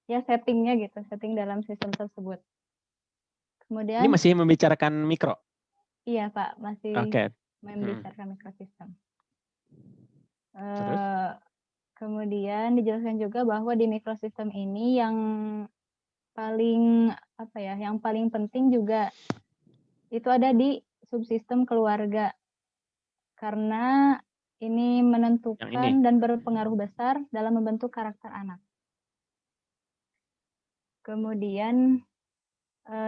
settingnya gitu, setting dalam sistem tersebut. Kemudian ini masih membicarakan mikro? Iya Pak, masih membicarakan mikrosistem. Kemudian dijelaskan juga bahwa di mikrosistem ini yang paling penting juga itu ada di subsistem keluarga, karena ini menentukan dan berpengaruh besar dalam membentuk karakter anak. Kemudian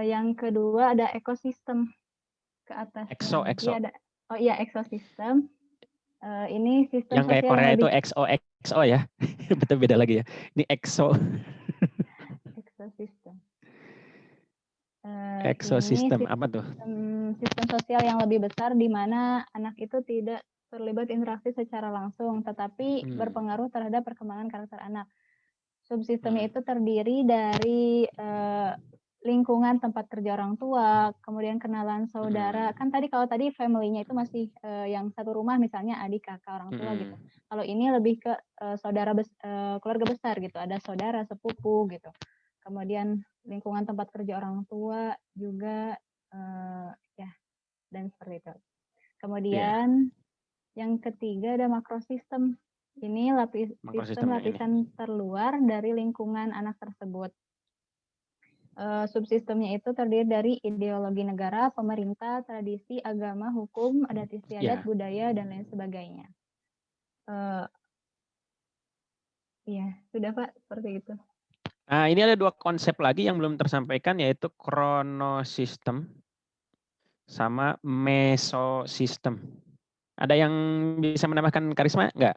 yang kedua ada ekosistem ke atas. Exo. Ekosistem. Ini sistem yang kayak sosial Korea yang itu XO ya. Betul, beda lagi ya. Ini exo. Ekosistem apa tuh? Sistem sosial yang lebih besar di mana anak itu tidak terlibat interaksi secara langsung, tetapi berpengaruh terhadap perkembangan karakter anak. Subsistemnya itu terdiri dari lingkungan tempat kerja orang tua, kemudian kenalan saudara. Kan kalau tadi family-nya itu masih yang satu rumah, misalnya adik, kakak, orang tua gitu. Kalau ini lebih ke keluarga besar gitu, ada saudara, sepupu gitu. Kemudian lingkungan tempat kerja orang tua juga dan seperti itu. Kemudian yang ketiga ada makrosistem. Ini lapisan terluar dari lingkungan anak tersebut. Subsistemnya itu terdiri dari ideologi negara, pemerintah, tradisi, agama, hukum, adat istiadat, budaya, dan lain sebagainya. Sudah Pak, seperti itu. Nah, ini ada 2 konsep lagi yang belum tersampaikan, yaitu kronosistem sama mesosistem. Ada yang bisa menambahkan Karisma? Enggak?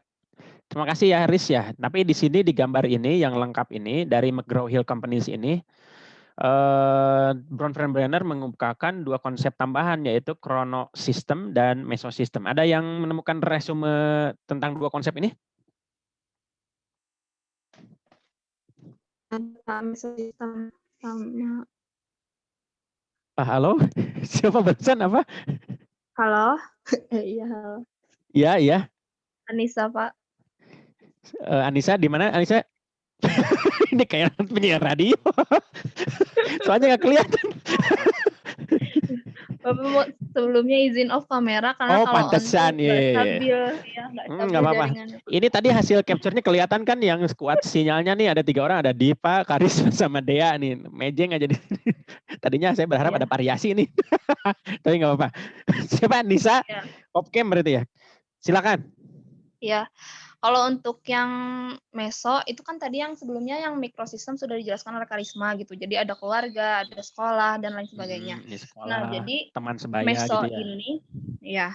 Terima kasih ya Riz ya. Tapi di sini di gambar ini yang lengkap ini dari McGraw-Hill Companies ini, Bronfenbrenner mengemukakan 2 konsep tambahan, yaitu kronosistem dan mesosistem. Ada yang menemukan resume tentang 2 konsep ini? Mesosistem sama. Halo? Siapa barusan apa? Halo? Iya, halo. Iya. Anissa, Pak. Anissa, di mana Anissa? Ini kayak penyiar radio. Soalnya nggak kelihatan. Bapak mau sebelumnya izin off kamera karena Oh, kalau on pantesan. tuh Iya, nggak iya, iya. stabil ya, nggak Nggak stabil apa-apa. jaringannya. Ini tadi hasil capture-nya kelihatan kan yang kuat sinyalnya nih ada 3 orang, ada Dipa, Karisma sama Dea nih. Mejeng aja di. Tadinya saya berharap Iya. ada variasi nih. Tapi nggak apa-apa. Siapa? Nisa? Iya. Opcam berarti ya? Silakan. Iya. Kalau untuk yang meso itu kan tadi yang sebelumnya yang mikrosistem sudah dijelaskan oleh Karisma gitu. Jadi ada keluarga, ada sekolah dan lain sebagainya. Ini Nah, sekolah, jadi teman sebaya meso gitu ya. ini ya.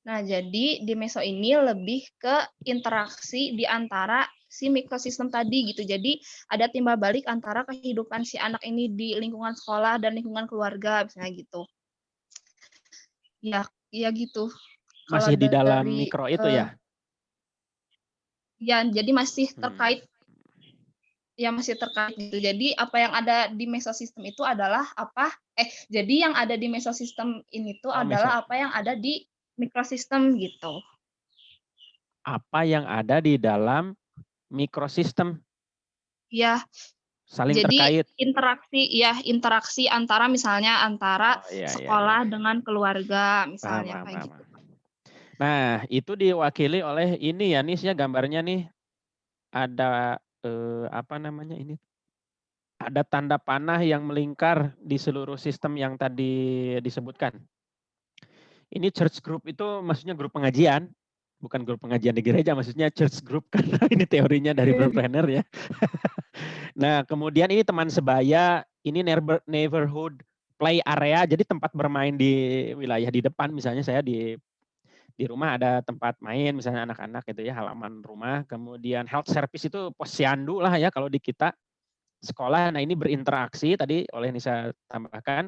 Nah, jadi di meso ini lebih ke interaksi di antara si mikrosistem tadi gitu. Jadi ada timbal balik antara kehidupan si anak ini di lingkungan sekolah dan lingkungan keluarga misalnya gitu. Ya, ya gitu. Masih Kalau di dalam dari mikro itu ya? ya, jadi masih Hmm. terkait ya masih terkait gitu. Jadi apa yang ada di mesosistem itu adalah apa? Jadi yang ada di mesosistem ini tuh Oh, adalah meso. apa yang ada di mikrosistem gitu. Apa yang ada di dalam mikrosistem Ya, saling jadi terkait. interaksi antara misalnya antara Oh, iya, iya, sekolah iya. dengan keluarga Paham, misalnya paham, kayak paham. gitu. Nah, itu diwakili oleh ini ya, Nis ya, gambarnya nih ada apa namanya ini? Ada tanda panah yang melingkar di seluruh sistem yang tadi disebutkan. Ini church group itu maksudnya grup pengajian, bukan grup pengajian di gereja, maksudnya church group karena ini teorinya dari Brenner ya. Nah, kemudian ini teman sebaya, ini neighborhood play area, jadi tempat bermain di wilayah di depan, misalnya saya di rumah ada tempat main, misalnya anak-anak gitu ya, halaman rumah. Kemudian health service itu posyandu lah ya kalau di kita. Sekolah, nah ini berinteraksi tadi oleh Nisa tambahkan,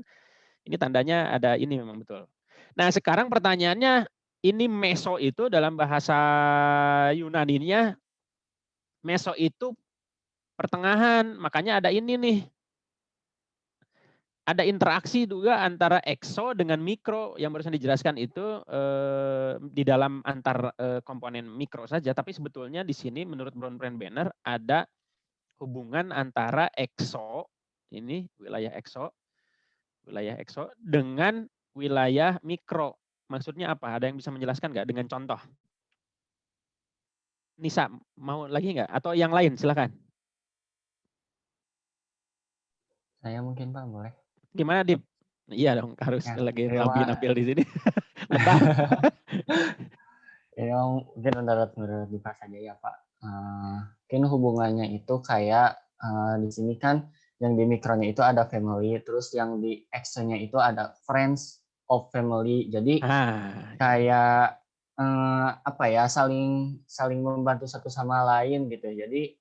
ini tandanya ada ini memang betul. Nah sekarang pertanyaannya, ini meso itu dalam bahasa Yunaninya, meso itu pertengahan, makanya ada ini nih. Ada interaksi juga antara ekso dengan mikro yang barusan dijelaskan itu di dalam antar komponen mikro saja, tapi sebetulnya di sini menurut Brenner ada hubungan antara ekso, ini wilayah ekso dengan wilayah mikro. Maksudnya apa? Ada yang bisa menjelaskan nggak dengan contoh? Nisa, mau lagi nggak? Atau yang lain, silakan. Saya mungkin Pak, boleh? Gimana, Dip? Iya dong, harus Ya, lagi ya, Pak. nampil di sini. Lebah. Ya, mungkin menurut Dipa saja ya Pak. Mungkin hubungannya itu kayak di sini kan yang di mikronya itu ada family, terus yang di exo-nya itu ada friends of family. Jadi kayak apa ya, saling membantu satu sama lain gitu. Jadi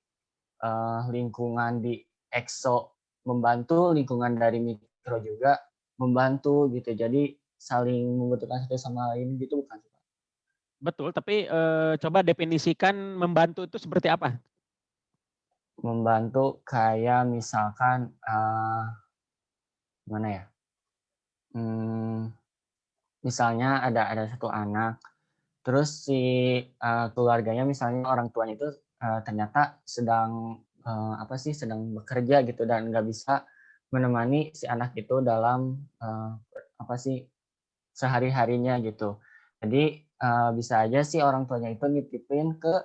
lingkungan di exo membantu, lingkungan dari mikro juga membantu gitu. Jadi saling membutuhkan satu sama lain gitu, bukan? Betul, tapi coba definisikan membantu itu seperti apa? Membantu kayak misalkan gimana ya? Misalnya ada satu anak, terus si keluarganya misalnya orang tuanya itu ternyata sedang sedang bekerja gitu dan nggak bisa menemani si anak itu dalam sehari-harinya gitu. Jadi bisa aja sih orang tuanya itu nitipin ke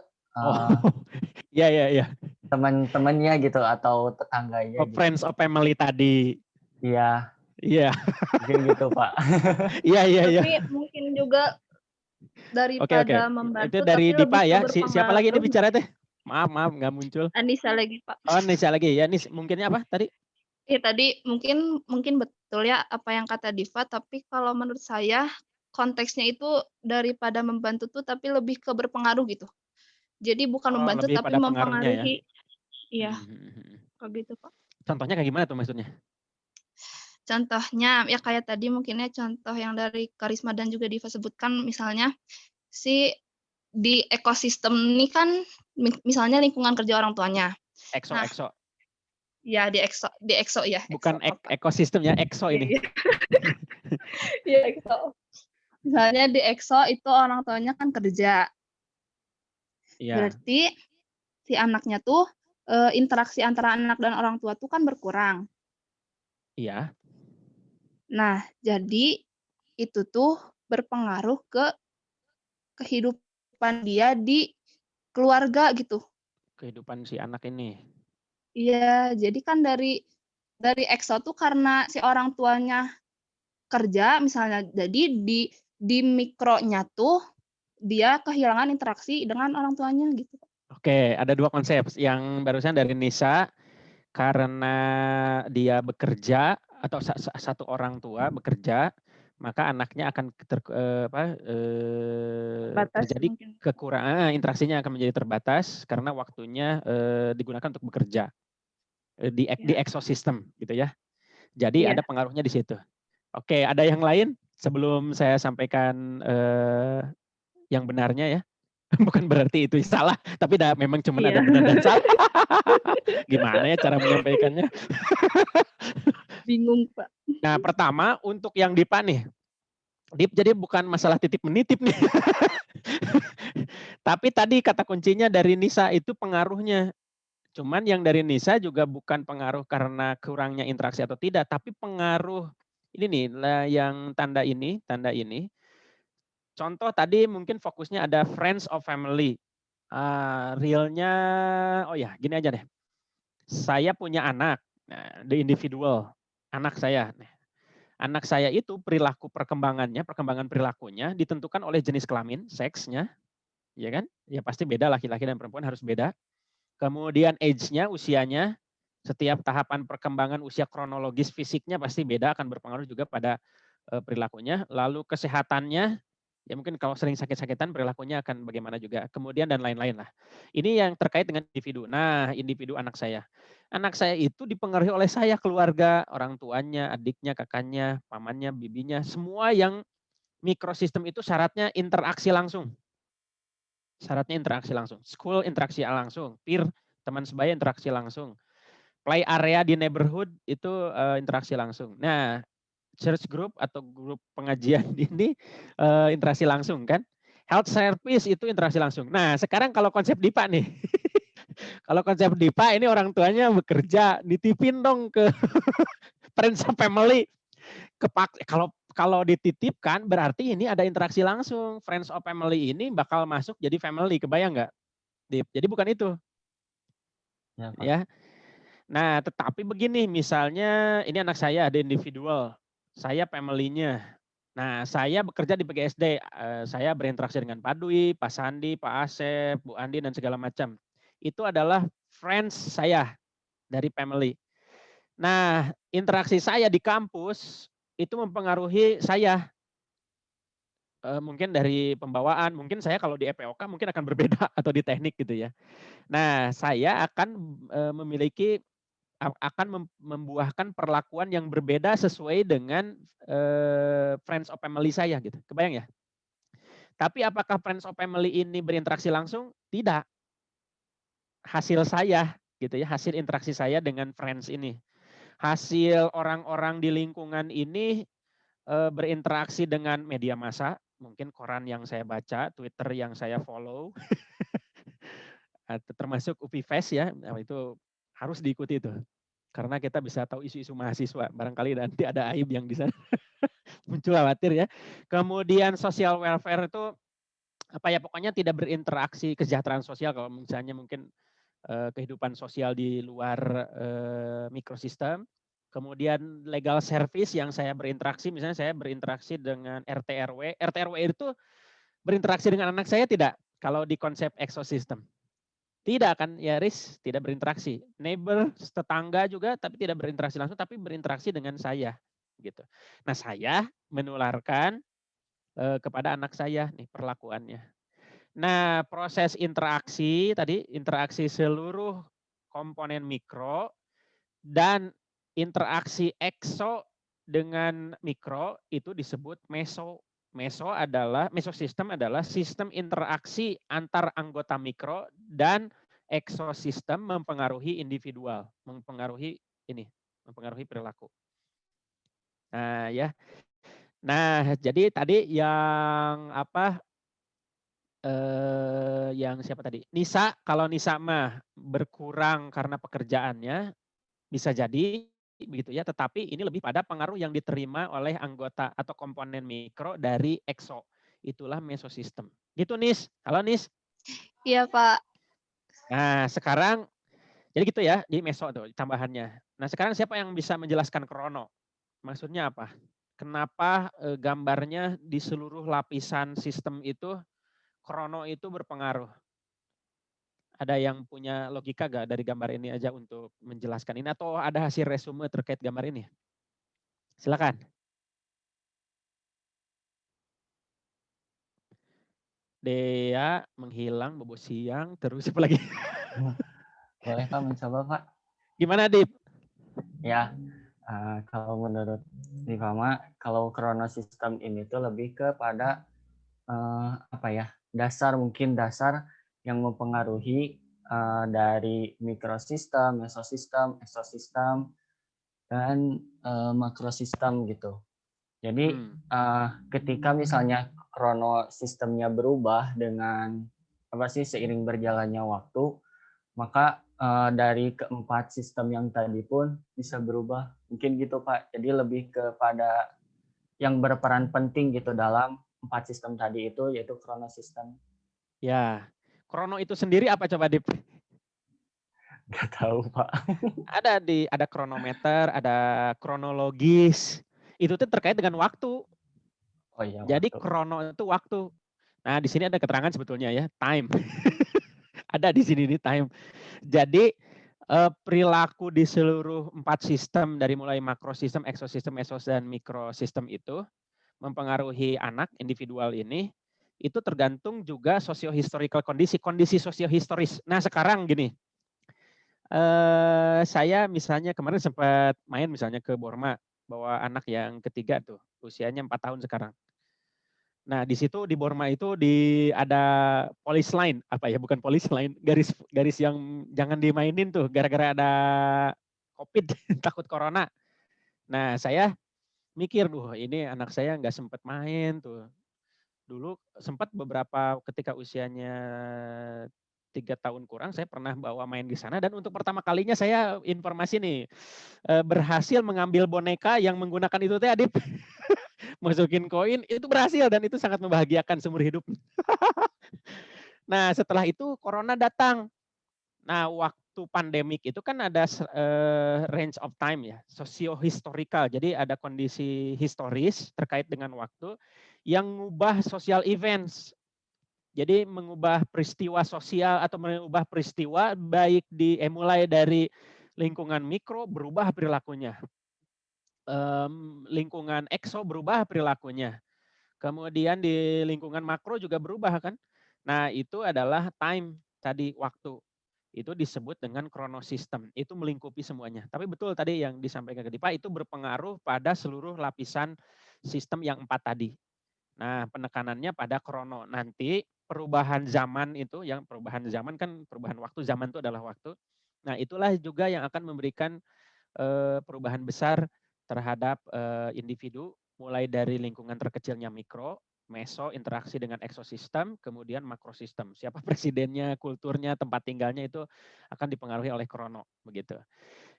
ya. teman-temannya gitu atau tetangganya. Gitu. Friends of family tadi. Iya. Iya. Mungkin gitu Pak. Iya. Tapi mungkin juga daripada membantu. Itu dari tapi Dipa ya. lebih Siapa lagi ini bicara teh? Maaf nggak muncul. Anissa lagi Pak. Oh Nisa lagi ya. Nis mungkinnya apa tadi? Tadi mungkin betul ya apa yang kata Diva, tapi kalau menurut saya konteksnya itu daripada membantu tuh tapi lebih ke berpengaruh gitu. Jadi bukan membantu tapi mempengaruhi. Ya? Iya. Kayak gitu Pak. Contohnya kayak gimana tuh maksudnya? Contohnya ya kayak tadi mungkinnya contoh yang dari Karisma dan juga Diva sebutkan, misalnya di ekosistem ini kan misalnya lingkungan kerja orang tuanya. Ekso. Ya di EXO ya. Bukan ekosistem ya, EXO ini. Iya EXO. Misalnya di EXO itu orang tuanya kan kerja. Iya. Berarti si anaknya tuh interaksi antara anak dan orang tua tuh kan berkurang. Iya. Nah, jadi itu tuh berpengaruh ke kehidupan dia di keluarga gitu. Kehidupan si anak ini. Iya, jadi kan dari EXO tuh karena si orang tuanya kerja misalnya, jadi di mikronya tuh dia kehilangan interaksi dengan orang tuanya gitu. Oke, ada 2 konsep. Yang barusan dari Nisa, karena dia bekerja atau satu orang tua bekerja, maka anaknya akan Batas terjadi mungkin. kekurangan, interaksinya akan menjadi terbatas karena waktunya digunakan untuk bekerja di Ya. ekosistem gitu ya. Jadi Iya. ada pengaruhnya di situ. Oke, ada yang lain sebelum saya sampaikan yang benarnya ya? Bukan berarti itu salah, tapi memang cuma ada Iya. benar dan salah. Gimana ya cara menyampaikannya? Bingung, Pak. Nah, pertama untuk yang Dipa nih. Dip, jadi bukan masalah titip menitip nih. Tapi tadi kata kuncinya dari Nisa itu pengaruhnya. Cuman yang dari Nisa juga bukan pengaruh karena kurangnya interaksi atau tidak, tapi pengaruh ini nih yang tanda ini. Contoh tadi mungkin fokusnya ada friends of family. Realnya, oh ya gini aja deh. Saya punya anak, nah, the individual, anak saya. Anak saya itu perkembangan perilakunya ditentukan oleh jenis kelamin, seksnya, ya kan? Ya pasti beda, laki-laki dan perempuan harus beda. Kemudian age-nya, usianya, setiap tahapan perkembangan usia kronologis fisiknya pasti beda, akan berpengaruh juga pada perilakunya. Lalu kesehatannya, ya mungkin kalau sering sakit-sakitan perilakunya akan bagaimana juga. Kemudian dan lain-lain lah. Ini yang terkait dengan individu. Nah, individu anak saya. Anak saya itu dipengaruhi oleh saya, keluarga, orang tuanya, adiknya, kakaknya, pamannya, bibinya, semua yang mikrosistem itu syaratnya interaksi langsung. Syaratnya interaksi langsung. School interaksi langsung, peer, teman sebaya interaksi langsung. Play area di neighborhood itu interaksi langsung. Nah, church group atau grup pengajian ini interaksi langsung kan. Health service itu interaksi langsung. Nah, sekarang kalau konsep Dipa nih. Kalau konsep Dipa ini orang tuanya bekerja, nitipin dong ke friends of family. Kalau dititipkan berarti ini ada interaksi langsung. Friends of family ini bakal masuk jadi family, kebayang nggak? Jadi bukan itu. Ya, Pak. Ya. Nah, tetapi begini, misalnya ini anak saya ada individual, saya family-nya. Nah, saya bekerja di PGSD, saya berinteraksi dengan Pak Dwi, Pak Sandi, Pak Asep, Bu Andi, dan segala macam. Itu adalah friends saya dari family. Nah, interaksi saya di kampus itu mempengaruhi saya. Mungkin dari pembawaan, mungkin saya kalau di EPOK mungkin akan berbeda atau di teknik gitu ya. Nah, saya akan membuahkan perlakuan yang berbeda sesuai dengan friends of family saya gitu. Kebayang ya? Tapi apakah friends of family ini berinteraksi langsung? Tidak. Hasil saya gitu ya, hasil interaksi saya dengan friends ini. Hasil orang-orang di lingkungan ini berinteraksi dengan media massa, mungkin koran yang saya baca, Twitter yang saya follow, termasuk UPI Fest ya, itu harus diikuti itu. Karena kita bisa tahu isu-isu mahasiswa, barangkali nanti ada aib yang di sana muncul khawatir ya. Kemudian social welfare itu apa ya, pokoknya tidak berinteraksi kesejahteraan sosial, kalau misalnya mungkin kehidupan sosial di luar mikrosistem. Kemudian legal service yang saya berinteraksi, misalnya saya berinteraksi dengan RT RW. RT RW itu berinteraksi dengan anak saya tidak? Kalau di konsep ekosistem. Tidak kan, ya Riz, tidak berinteraksi. Neighbor, tetangga juga, tapi tidak berinteraksi langsung, tapi berinteraksi dengan saya. Gitu. Nah, saya menularkan kepada anak saya nih perlakuannya. Nah, proses interaksi tadi, interaksi seluruh komponen mikro dan interaksi ekso dengan mikro itu disebut meso. Mesosistem adalah sistem interaksi antar anggota mikro dan ekosistem mempengaruhi individual, mempengaruhi perilaku. Nah, ya. Nah, jadi tadi yang yang siapa tadi? Nisa, kalau Nisa mah berkurang karena pekerjaannya, bisa jadi begitu ya, tetapi ini lebih pada pengaruh yang diterima oleh anggota atau komponen mikro dari EXO. Itulah mesosistem. Gitu Nis. Halo Nis. Iya, Pak. Nah, sekarang jadi gitu ya, jadi meso tuh tambahannya. Nah, sekarang siapa yang bisa menjelaskan krono? Maksudnya apa? Kenapa gambarnya di seluruh lapisan sistem itu krono itu berpengaruh? Ada yang punya logika gak dari gambar ini aja untuk menjelaskan ini atau ada hasil resume terkait gambar ini? Silakan. Dea menghilang, bobo siang, terus apa lagi? Boleh Pak mencoba Pak? Gimana Dip? Ya, kalau menurut Rifama, kalau kronosistem ini tuh lebih kepada apa ya, mungkin dasar yang mempengaruhi dari mikrosistem, mesosistem, eksosistem, dan makrosistem gitu. Jadi ketika misalnya kronosistemnya berubah dengan seiring berjalannya waktu, maka dari keempat sistem yang tadi pun bisa berubah. Mungkin gitu Pak. Jadi lebih kepada yang berperan penting gitu dalam 4 sistem tadi itu, yaitu kronosistem. Ya, krono itu sendiri apa coba Dip? Nggak tahu Pak. Ada kronometer, ada kronologis. Itu tuh terkait dengan waktu. Oh iya, Jadi waktu. krono itu waktu. Nah, di sini ada keterangan sebetulnya ya, time. Ada di sini nih time. Jadi perilaku di seluruh 4 sistem dari mulai makrosistem, eksosistem, mesos dan mikrosistem itu mempengaruhi anak individual ini itu tergantung juga sosiohistorical kondisi sosiohistoris. Nah, sekarang gini. Saya misalnya kemarin sempat main misalnya ke Borma, bawa anak yang ketiga tuh, usianya 4 tahun sekarang. Nah, di situ di Borma itu ada polis line, bukan polis line, garis yang jangan dimainin tuh gara-gara ada COVID, takut corona. Nah, saya mikir, ini anak saya nggak sempat main tuh. Dulu sempat beberapa ketika usianya 3 tahun kurang, saya pernah bawa main di sana dan untuk pertama kalinya saya informasi nih, berhasil mengambil boneka yang menggunakan itu teh Adip. Masukin koin, itu berhasil dan itu sangat membahagiakan seumur hidup. Nah, setelah itu corona datang. Nah, waktu pandemik itu kan ada range of time ya, sosiohistorikal. Jadi ada kondisi historis terkait dengan waktu yang mengubah social events. Jadi mengubah peristiwa sosial atau mengubah peristiwa baik mulai dari lingkungan mikro berubah perilakunya. Lingkungan ekso berubah perilakunya. Kemudian di lingkungan makro juga berubah kan. Nah, itu adalah time tadi waktu. Itu disebut dengan kronosistem. Itu melingkupi semuanya. Tapi betul tadi yang disampaikan ke Dipa itu berpengaruh pada seluruh lapisan sistem yang 4 tadi. Nah, penekanannya pada krono. Nanti perubahan zaman itu, yang perubahan zaman kan perubahan waktu, zaman itu adalah waktu. Nah, itulah juga yang akan memberikan perubahan besar terhadap individu, mulai dari lingkungan terkecilnya mikro, meso, interaksi dengan eksosistem, kemudian makrosistem. Siapa presidennya, kulturnya, tempat tinggalnya itu akan dipengaruhi oleh krono, begitu.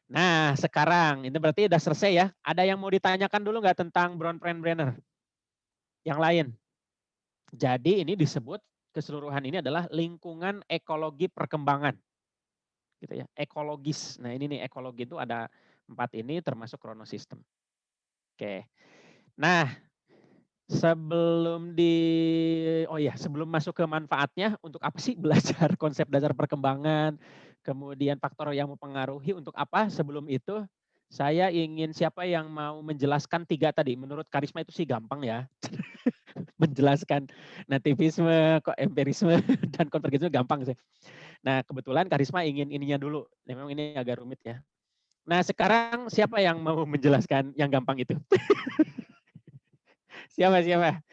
Nah, sekarang ini berarti udah selesai ya. Ada yang mau ditanyakan dulu nggak tentang Bronfenbrenner? Yang lain. Jadi ini disebut keseluruhan ini adalah lingkungan ekologi perkembangan. Gitu ya, ekologis. Nah, ini nih ekologi itu ada 4 ini termasuk kronosistem. Oke. Nah, sebelum masuk ke manfaatnya, untuk apa sih belajar konsep dasar perkembangan, kemudian faktor yang mempengaruhi untuk apa? Sebelum itu saya ingin siapa yang mau menjelaskan 3 tadi. Menurut Karisma itu sih gampang ya. Menjelaskan nativisme, empirisme, dan konvergensi gampang sih. Nah, kebetulan Karisma ingin ininya dulu. Memang ini agak rumit ya. Nah, sekarang siapa yang mau menjelaskan yang gampang itu? Siapa?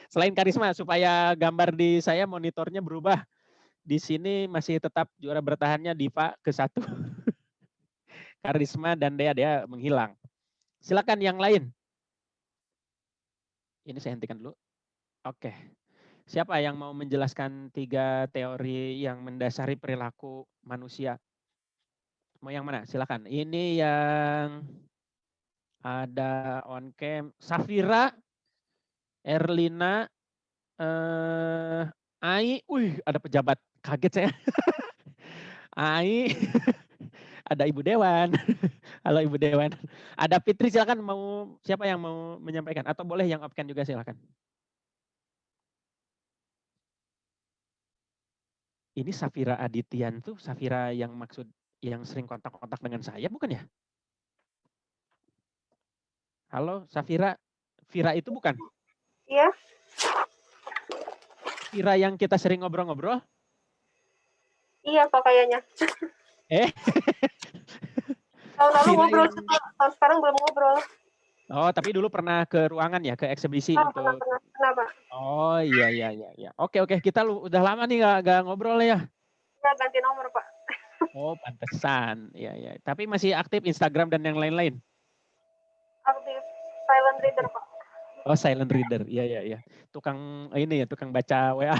Selain Karisma, supaya gambar di saya monitornya berubah. Di sini masih tetap juara bertahannya Diva ke 1. Karisma dan Dea menghilang. Silakan yang lain. Ini saya hentikan dulu. Oke. Siapa yang mau menjelaskan 3 teori yang mendasari perilaku manusia? Mau yang mana? Silakan. Ini yang ada on cam Safira, Erlina, Ai, ada pejabat, kaget saya. Ai, ada Ibu Dewan. Halo Ibu Dewan. Ada Fitri, silakan, mau siapa yang mau menyampaikan atau boleh yang absen juga silakan. Ini Safira Adityan tuh Safira yang maksud yang sering kontak-kontak dengan saya bukan ya? Halo Safira, Vira itu bukan? Iya, Vira yang kita sering ngobrol-ngobrol? iya Pak kayaknya. Eh, Tahun lalu Vira ngobrol, yang... tahun sekarang belum ngobrol. Oh, tapi dulu pernah ke ruangan ya, ke eksibisi Ah, untuk... pernah. Kenapa? Oh iya. Oke, kita udah lama nih nggak ngobrol ya. Ya, ganti nomor Pak. Oh, pantesan. Iya. Tapi masih aktif Instagram dan yang lain-lain. Aktif silent reader Pak. Oh, silent reader. Iya. Tukang ini ya, tukang baca WA.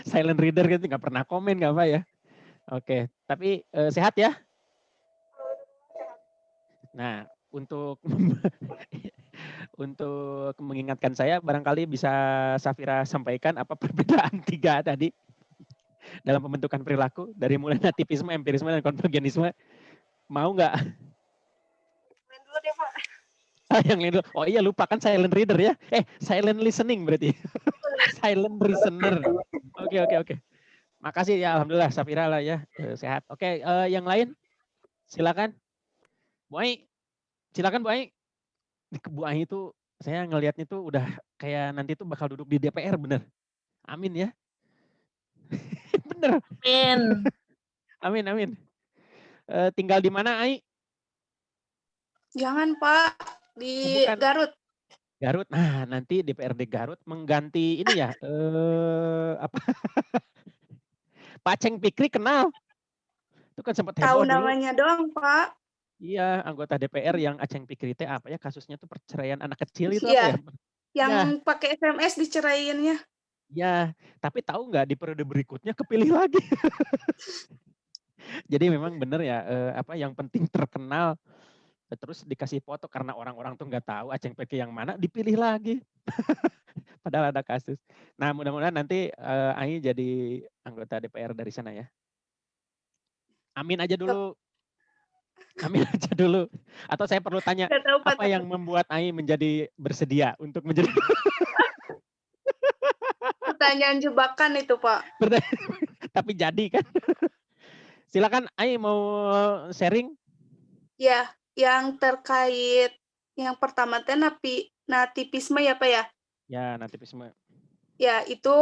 Silent reader gitu, nggak pernah komen nggak apa ya. Oke, tapi sehat ya? Nah, untuk untuk mengingatkan saya, barangkali bisa Safira sampaikan apa perbedaan 3 tadi dalam pembentukan perilaku dari mulai nativisme, empirisme, dan konvergenisme. Mau nggak? Main dulu deh Pak. Yang lain dulu. Oh iya, lupa kan silent reader ya. Silent listening berarti. Silent listener. Oke. Makasih ya, alhamdulillah Safira lah ya, sehat. Oke, yang lain silakan. Bu Ai, silakan Bu Ai. Bu Ai itu saya ngelihatnya tuh udah kayak nanti tuh bakal duduk di DPR bener. Amin ya. Bener. Amin. Tinggal di mana Ai? Jangan Pak, di Bukan. Garut. Garut. Nah, nanti DPRD Garut mengganti ini ya, apa? Pak Ceng Pikri kenal. Itu kan sempat Tahu heboh dulu. namanya doang Pak. Iya, anggota DPR yang Aceng Pikri teh apa ya, kasusnya tuh perceraian anak kecil itu apa Iya, ya? yang Ya, pakai SMS diceraiinnya. ya. Tapi tahu nggak di periode berikutnya kepilih lagi. Jadi memang benar ya, apa yang penting terkenal, terus dikasih foto karena orang-orang tuh nggak tahu Aceng Pikri yang mana, dipilih lagi. Padahal ada kasus. Nah, mudah-mudahan nanti Ai jadi anggota DPR dari sana ya. Amin aja dulu. Amin aja dulu. Atau saya perlu tanya, Nggak tahu Pak. apa yang membuat Ai menjadi bersedia untuk menjadi... Pertanyaan jebakan itu Pak. Tapi jadi kan. Silakan Ai mau sharing. Ya, yang terkait yang pertama teh nativisme ya Pak ya. Ya, nativisme. Ya, itu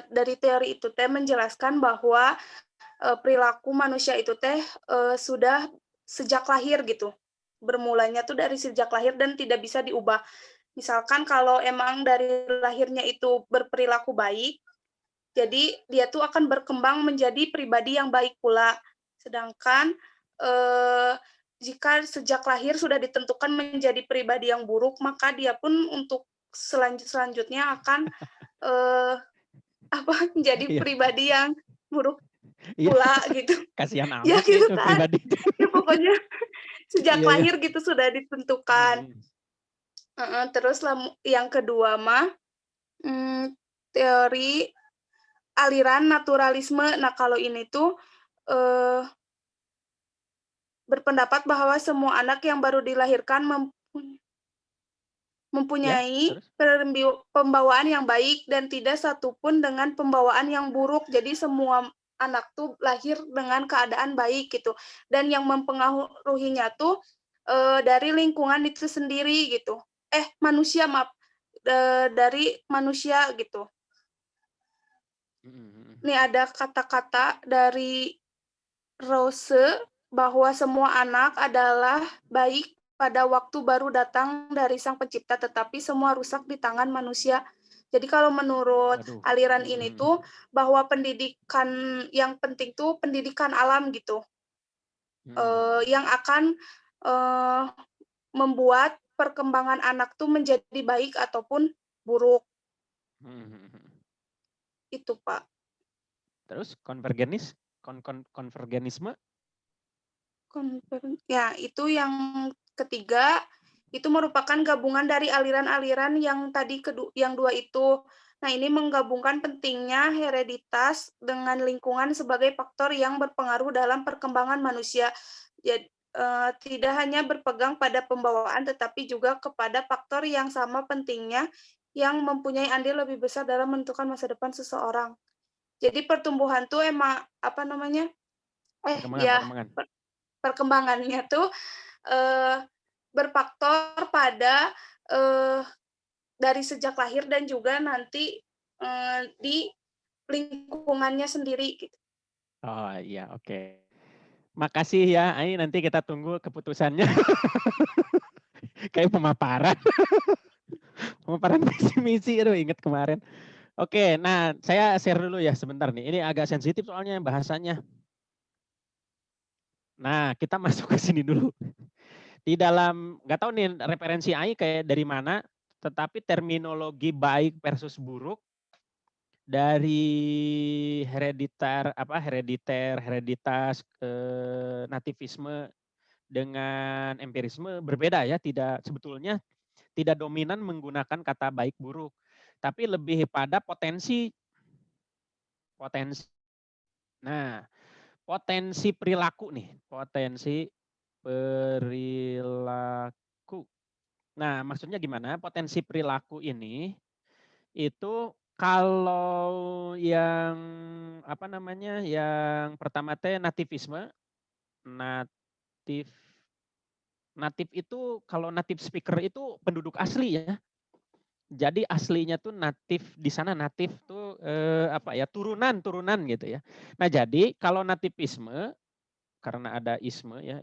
dari teori itu teh menjelaskan bahwa perilaku manusia itu teh sudah sejak lahir gitu. Bermulanya tuh dari sejak lahir dan tidak bisa diubah. Misalkan kalau emang dari lahirnya itu berperilaku baik, jadi dia tuh akan berkembang menjadi pribadi yang baik pula. Sedangkan jika sejak lahir sudah ditentukan menjadi pribadi yang buruk, maka dia pun untuk selanjutnya akan menjadi pribadi yang buruk pula gitu. Kasihan amat Ya gitu itu kan. pribadi. Ya pokoknya sejak lahir gitu sudah ditentukan. Terus yang kedua mah teori aliran naturalisme. Nah, kalau ini tuh berpendapat bahwa semua anak yang baru dilahirkan mempunyai pembawaan yang baik dan tidak satupun dengan pembawaan yang buruk. Jadi semua anak tuh lahir dengan keadaan baik gitu. Dan yang mempengaruhinya tuh dari lingkungan itu sendiri gitu. Manusia maaf, dari manusia gitu. Ini ada kata-kata dari Rose bahwa semua anak adalah baik pada waktu baru datang dari Sang Pencipta, tetapi semua rusak di tangan manusia. Jadi kalau menurut aliran ini tuh bahwa pendidikan yang penting tuh pendidikan alam gitu, yang akan membuat perkembangan anak tuh menjadi baik ataupun buruk. Itu, Pak. Terus konvergenisme? Ya, itu yang ketiga, itu merupakan gabungan dari aliran-aliran yang tadi yang dua itu. Nah, ini menggabungkan pentingnya hereditas dengan lingkungan sebagai faktor yang berpengaruh dalam perkembangan manusia. Jadi, tidak hanya berpegang pada pembawaan, tetapi juga kepada faktor yang sama pentingnya yang mempunyai andil lebih besar dalam menentukan masa depan seseorang. Jadi pertumbuhan tuh emang apa namanya? Perkembangan. Perkembangannya tuh berfaktor pada dari sejak lahir dan juga nanti di lingkungannya sendiri gitu. Oh iya, oke. Makasih ya, Ai, nanti kita tunggu keputusannya. Kayak pemaparan. Pemaparan visi misi, aduh inget kemarin. Oke, nah saya share dulu ya sebentar nih. Ini agak sensitif soalnya bahasanya. Nah, kita masuk ke sini dulu. Di dalam, nggak tahu nih referensi AI kayak dari mana, tetapi terminologi baik versus buruk dari hereditas, nativisme dengan empirisme berbeda ya, sebetulnya tidak dominan menggunakan kata baik buruk, tapi lebih pada potensi. Nah, potensi perilaku nih, potensi perilaku. Nah, maksudnya gimana? Potensi perilaku ini itu kalau yang yang pertama nativisme. Natif itu kalau native speaker itu penduduk asli ya. Jadi aslinya tuh natif, di sana natif tuh turunan gitu ya. Nah, jadi kalau nativisme karena ada isme ya,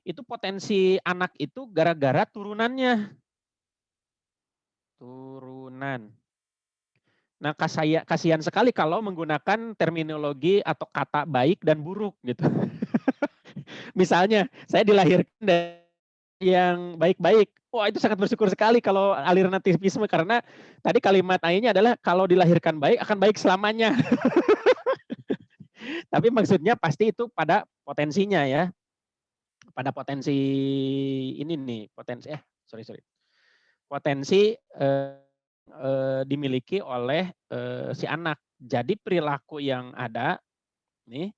itu potensi anak itu gara-gara turunannya. Nah, kasihan sekali kalau menggunakan terminologi atau kata baik dan buruk gitu. Misalnya, saya dilahirkan dari yang baik-baik. Wah, itu sangat bersyukur sekali kalau aliran nativisme karena tadi kalimat A-nya adalah kalau dilahirkan baik akan baik selamanya. Tapi maksudnya pasti itu pada potensinya ya. Pada potensi ini nih, potensi dimiliki oleh si anak. Jadi perilaku yang ada nih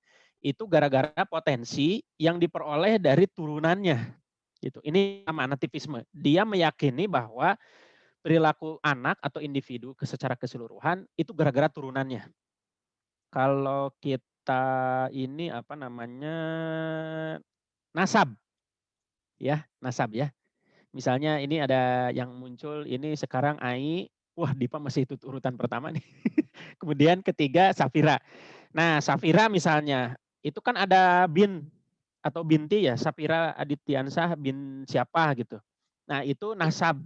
itu gara-gara potensi yang diperoleh dari turunannya. Gitu. Ini sama nativisme. Dia meyakini bahwa perilaku anak atau individu secara keseluruhan itu gara-gara turunannya. Kalau kita ini nasab. Ya, nasab ya. Misalnya ini ada yang muncul ini sekarang Ai, wah Dipa masih itu urutan pertama nih. Kemudian ketiga Safira. Nah, Safira misalnya, itu kan ada bin atau binti ya, Safira Adityansah bin siapa gitu. Nah, itu nasab.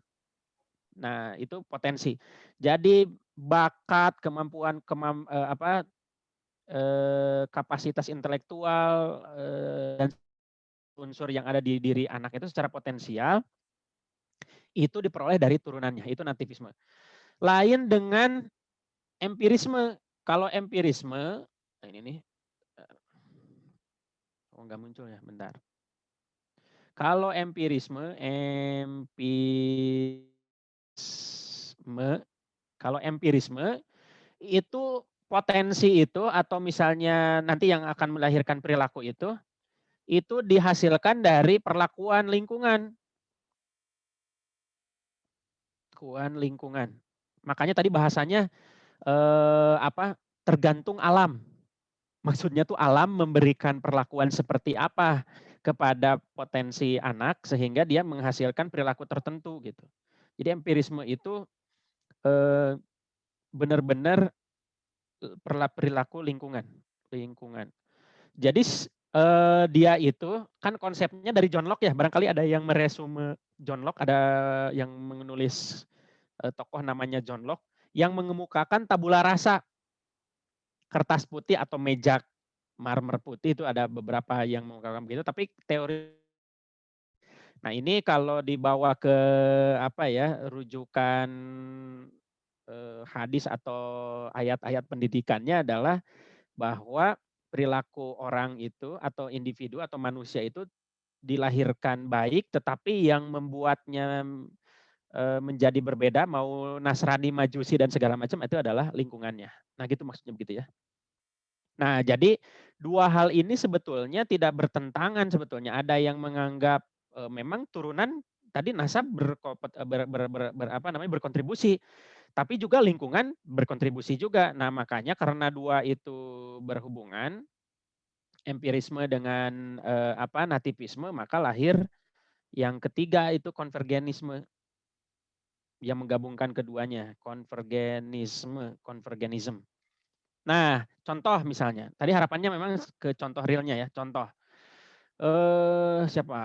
Nah, itu potensi. Jadi bakat, kemampuan, kapasitas intelektual dan unsur yang ada di diri anak itu secara potensial itu diperoleh dari turunannya, itu nativisme. Lain dengan empirisme. Kalau empirisme, nah ini nih, nggak muncul ya, bentar. Kalau kalau empirisme itu potensi itu atau misalnya nanti yang akan melahirkan perilaku itu dihasilkan dari perlakuan lingkungan. Makanya tadi bahasanya tergantung alam. Maksudnya tuh alam memberikan perlakuan seperti apa kepada potensi anak sehingga dia menghasilkan perilaku tertentu gitu. Jadi empirisme itu benar-benar perilaku lingkungan. Jadi dia itu kan konsepnya dari John Locke ya. Barangkali ada yang meresume John Locke, ada yang menulis tokoh namanya John Locke yang mengemukakan tabula rasa. Kertas putih atau meja marmer putih itu ada beberapa yang mengungkapkan begitu, tapi teori. Nah, ini kalau dibawa ke rujukan hadis atau ayat-ayat pendidikannya adalah bahwa perilaku orang itu atau individu atau manusia itu dilahirkan baik, tetapi yang membuatnya menjadi berbeda, mau Nasrani, Majusi dan segala macam itu adalah lingkungannya. Nah gitu maksudnya begitu ya. Nah jadi dua hal ini sebetulnya tidak bertentangan sebetulnya. Ada yang menganggap memang turunan tadi nasab berkontribusi, tapi juga lingkungan berkontribusi juga. Nah makanya karena dua itu berhubungan, empirisme dengan nativisme, maka lahir yang ketiga itu konvergenisme yang menggabungkan keduanya, konvergenism. Nah, contoh misalnya, tadi harapannya memang ke contoh realnya ya, contoh. Siapa?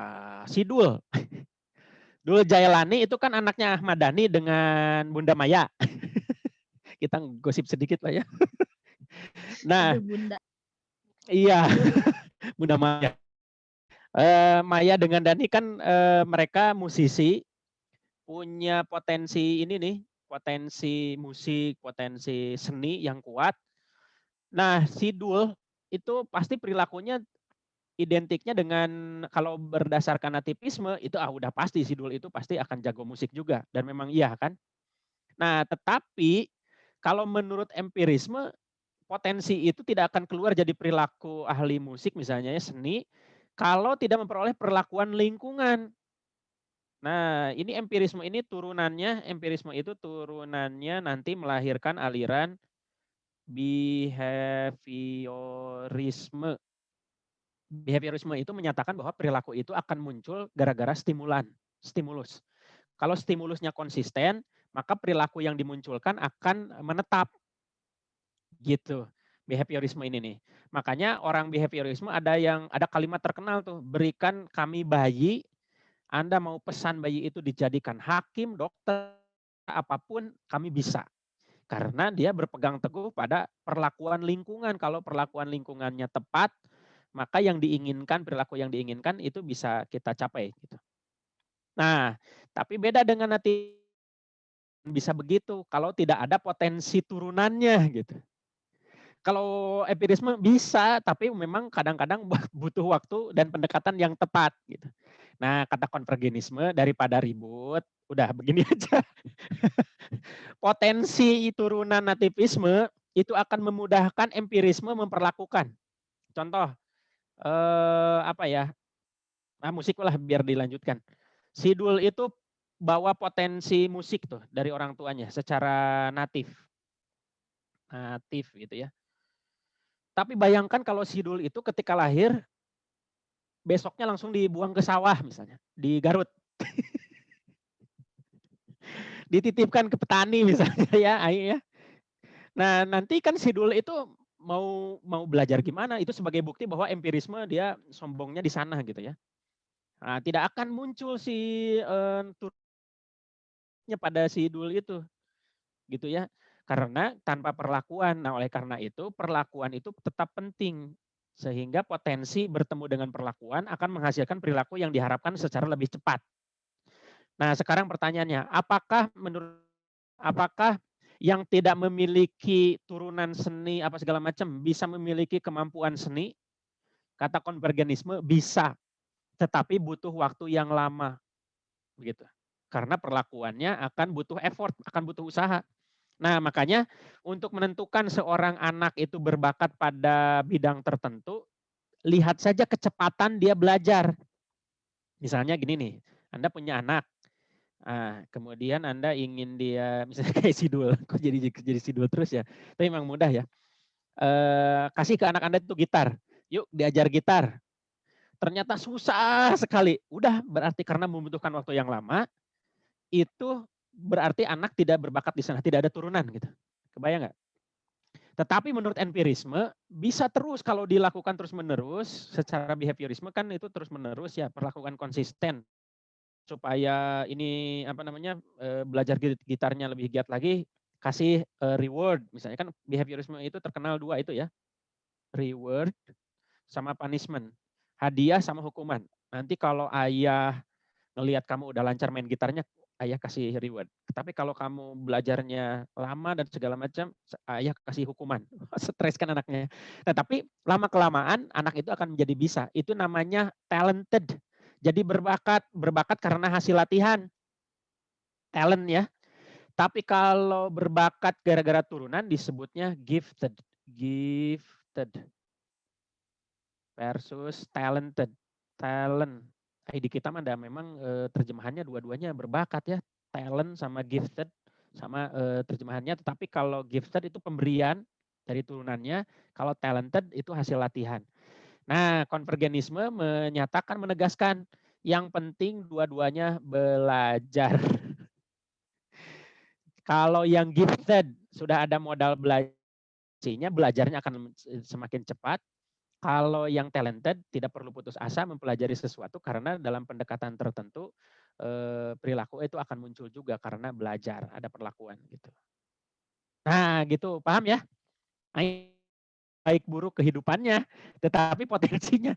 Si Dul. Dul Jailani itu kan anaknya Ahmad Dhani dengan Bunda Maya. Kita gosip sedikit lah ya. Nah, Aduh, Bunda. iya, Bunda Maya. Maya dengan Dhani kan mereka musisi, punya potensi ini nih, potensi musik, potensi seni yang kuat. Nah, si Dul itu pasti perilakunya identiknya dengan kalau berdasarkan nativisme itu udah pasti si Dul itu pasti akan jago musik juga dan memang iya kan. Nah, tetapi kalau menurut empirisme potensi itu tidak akan keluar jadi perilaku ahli musik misalnya ya seni kalau tidak memperoleh perlakuan lingkungan. Nah, ini empirisme itu turunannya nanti melahirkan aliran behaviorisme. Behaviorisme itu menyatakan bahwa perilaku itu akan muncul gara-gara stimulus. Kalau stimulusnya konsisten, maka perilaku yang dimunculkan akan menetap. Gitu. Behaviorisme ini nih. Makanya orang behaviorisme ada kalimat terkenal tuh, berikan kami bayi, Anda mau pesan bayi itu dijadikan hakim, dokter, apapun kami bisa. Karena dia berpegang teguh pada perlakuan lingkungan. Kalau perlakuan lingkungannya tepat, maka yang diinginkan, perilaku yang diinginkan itu bisa kita capai. Gitu. Nah, tapi beda dengan nanti bisa begitu kalau tidak ada potensi turunannya gitu. Kalau empirisme bisa, tapi memang kadang-kadang butuh waktu dan pendekatan yang tepat gitu. Nah, kata konvergenisme daripada ribut, udah begini aja. Potensi turunan nativisme itu akan memudahkan empirisme memperlakukan. Contoh, musik lah biar dilanjutkan. Si Dul itu bawa potensi musik tuh dari orang tuanya secara natif gitu ya. Tapi bayangkan kalau si Dul itu ketika lahir besoknya langsung dibuang ke sawah misalnya di Garut. Dititipkan ke petani misalnya ya. Nah, nanti kan si Dul itu mau belajar gimana? Itu sebagai bukti bahwa empirisme dia sombongnya di sana gitu ya. Nah, tidak akan muncul si turunnya pada si Dul itu. Gitu ya. Karena tanpa perlakuan. Nah, oleh karena itu perlakuan itu tetap penting. Sehingga potensi bertemu dengan perlakuan akan menghasilkan perilaku yang diharapkan secara lebih cepat. Nah, sekarang pertanyaannya, apakah yang tidak memiliki turunan seni apa segala macam bisa memiliki kemampuan seni? Kata konvergenisme bisa, tetapi butuh waktu yang lama. Begitu. Karena perlakuannya akan butuh effort, akan butuh usaha. Nah, makanya untuk menentukan seorang anak itu berbakat pada bidang tertentu, lihat saja kecepatan dia belajar. Misalnya gini nih, Anda punya anak, kemudian Anda ingin dia, misalnya kayak si Dul, kok jadi si Dul terus ya, tapi memang mudah ya. Kasih ke anak Anda itu gitar, yuk diajar gitar. Ternyata susah sekali, udah berarti karena membutuhkan waktu yang lama, itu berarti anak tidak berbakat di sana, tidak ada turunan gitu. Kebayang nggak? Tetapi menurut empirisme bisa terus kalau dilakukan terus-menerus, secara behaviorisme kan itu terus-menerus ya, perlakukan konsisten supaya ini belajar gitarnya lebih giat lagi, kasih reward. Misalnya kan behaviorisme itu terkenal dua itu ya, reward sama punishment, hadiah sama hukuman. Nanti kalau ayah ngelihat kamu udah lancar main gitarnya, ayah kasih reward. Tapi kalau kamu belajarnya lama dan segala macam, ayah kasih hukuman. Stres kan anaknya. Nah, tapi lama-kelamaan anak itu akan menjadi bisa. Itu namanya talented. Jadi berbakat karena hasil latihan. Talent ya. Tapi kalau berbakat gara-gara turunan disebutnya gifted. Gifted versus talented. Talent. Di kita mah memang terjemahannya dua-duanya berbakat ya. Talent sama gifted sama terjemahannya. Tetapi kalau gifted itu pemberian dari turunannya. Kalau talented itu hasil latihan. Nah, konvergenisme menegaskan yang penting dua-duanya belajar. Kalau yang gifted sudah ada modal belajarnya akan semakin cepat. Kalau yang talented tidak perlu putus asa mempelajari sesuatu karena dalam pendekatan tertentu perilaku itu akan muncul juga karena belajar, ada perlakuan gitu. Nah, gitu, paham ya? Baik buruk kehidupannya, tetapi potensinya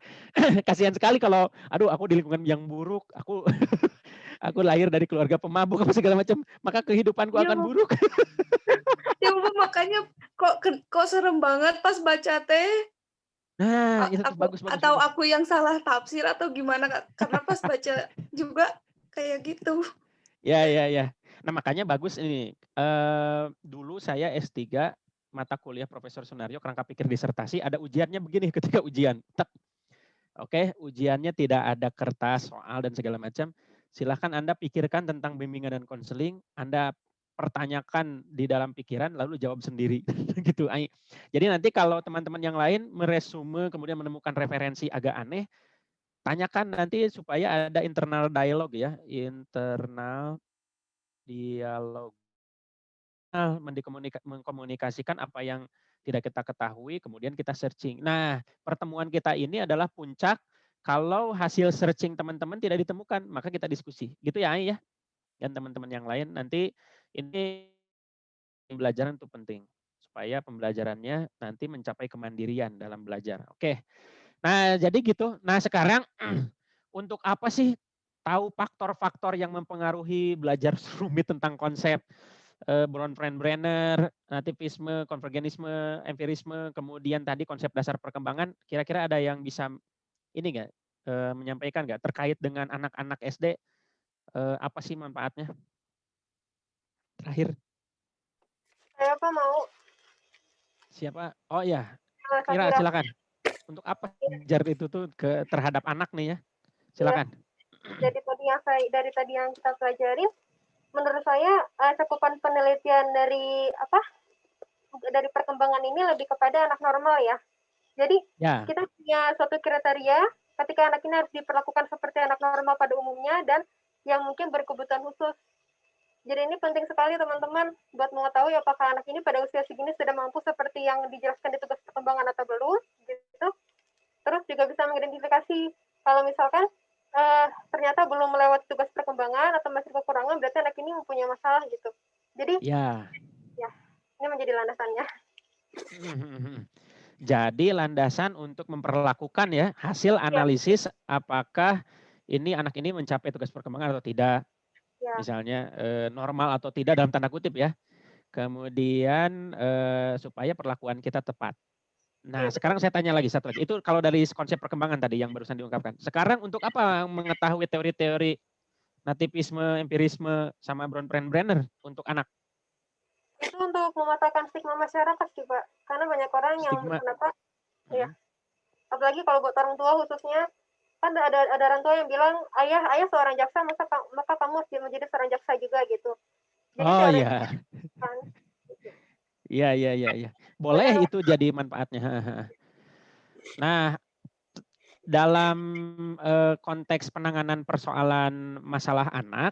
kasihan sekali kalau aduh aku di lingkungan yang buruk, aku aku lahir dari keluarga pemabuk apa segala macam, maka kehidupanku Iya, akan Bu. buruk. Ya ampun, makanya kok serem banget pas baca teh. Nah, itu tuh bagus. Atau aku yang salah tafsir atau gimana, karena pas baca juga kayak gitu. Ya. Nah, makanya bagus ini. Dulu saya S3 mata kuliah Profesor Sunario kerangka pikir disertasi, ada ujiannya begini ketika ujian. Oke, ujiannya tidak ada kertas, soal dan segala macam. Silahkan Anda pikirkan tentang bimbingan dan konseling, Anda pertanyakan di dalam pikiran lalu jawab sendiri gitu. Jadi nanti kalau teman-teman yang lain meresume kemudian menemukan referensi agak aneh, tanyakan nanti supaya ada internal dialog ya, internal dialog. Mengkomunikasikan apa yang tidak kita ketahui, kemudian kita searching. Nah, pertemuan kita ini adalah puncak. Kalau hasil searching teman-teman tidak ditemukan, maka kita diskusi. Gitu ya, ya. Dan teman-teman yang lain nanti ini pembelajaran itu penting supaya pembelajarannya nanti mencapai kemandirian dalam belajar. Oke. Nah, jadi gitu. Nah, sekarang untuk apa sih tahu faktor-faktor yang mempengaruhi belajar rumit tentang konsep Bronfenbrenner, nativisme, konvergenisme, empirisme, kemudian tadi konsep dasar perkembangan, kira-kira ada yang bisa ini nggak menyampaikan nggak terkait dengan anak-anak SD apa sih manfaatnya? Terakhir. Saya apa mau? Siapa? Oh ya, Kira silakan. Untuk apa belajar itu tuh terhadap anak nih ya? Silakan. Jadi dari tadi yang kita pelajari, menurut saya cakupan penelitian dari perkembangan ini lebih kepada anak normal ya. Jadi kita punya suatu kriteria ketika anak ini harus diperlakukan seperti anak normal pada umumnya dan yang mungkin berkebutuhan khusus. Jadi ini penting sekali teman-teman buat mengetahui apakah anak ini pada usia segini sudah mampu seperti yang dijelaskan di tugas perkembangan atau belum, gitu. Terus juga bisa mengidentifikasi kalau misalkan ternyata belum melewati tugas perkembangan atau masih kekurangan, berarti anak ini mempunyai masalah gitu. Jadi ya ini menjadi landasannya. Jadi landasan untuk memperlakukan ya hasil analisis apakah ini anak ini mencapai tugas perkembangan atau tidak. Misalnya normal atau tidak dalam tanda kutip ya. Kemudian supaya perlakuan kita tepat. Nah, sekarang saya tanya lagi satu lagi. Itu kalau dari konsep perkembangan tadi yang barusan diungkapkan. Sekarang untuk apa mengetahui teori-teori nativisme, empirisme, sama Bronfenbrenner untuk anak? Itu untuk mematahkan stigma masyarakat sih, Pak. Karena banyak orang yang ya. Apalagi kalau buat orang tua khususnya, kan ada orang tua yang bilang, ayah seorang jaksa, maka kamu harus menjadi seorang jaksa juga gitu. Jadi Iya. Boleh itu jadi manfaatnya. Nah, dalam konteks penanganan persoalan masalah anak,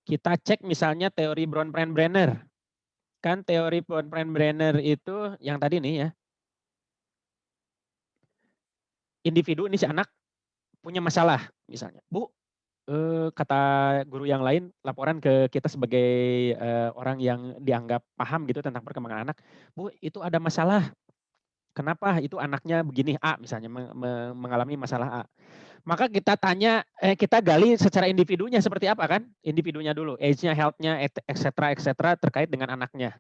kita cek misalnya teori Bronfenbrenner. Kan teori Bronfenbrenner itu yang tadi nih ya. Individu ini si anak punya masalah misalnya. Bu, kata guru yang lain laporan ke kita sebagai orang yang dianggap paham gitu tentang perkembangan anak. Bu, itu ada masalah. Kenapa itu anaknya begini A misalnya mengalami masalah A. Maka kita tanya, kita gali secara individunya seperti apa kan? Individunya dulu, age-nya, health-nya, etc. terkait dengan anaknya.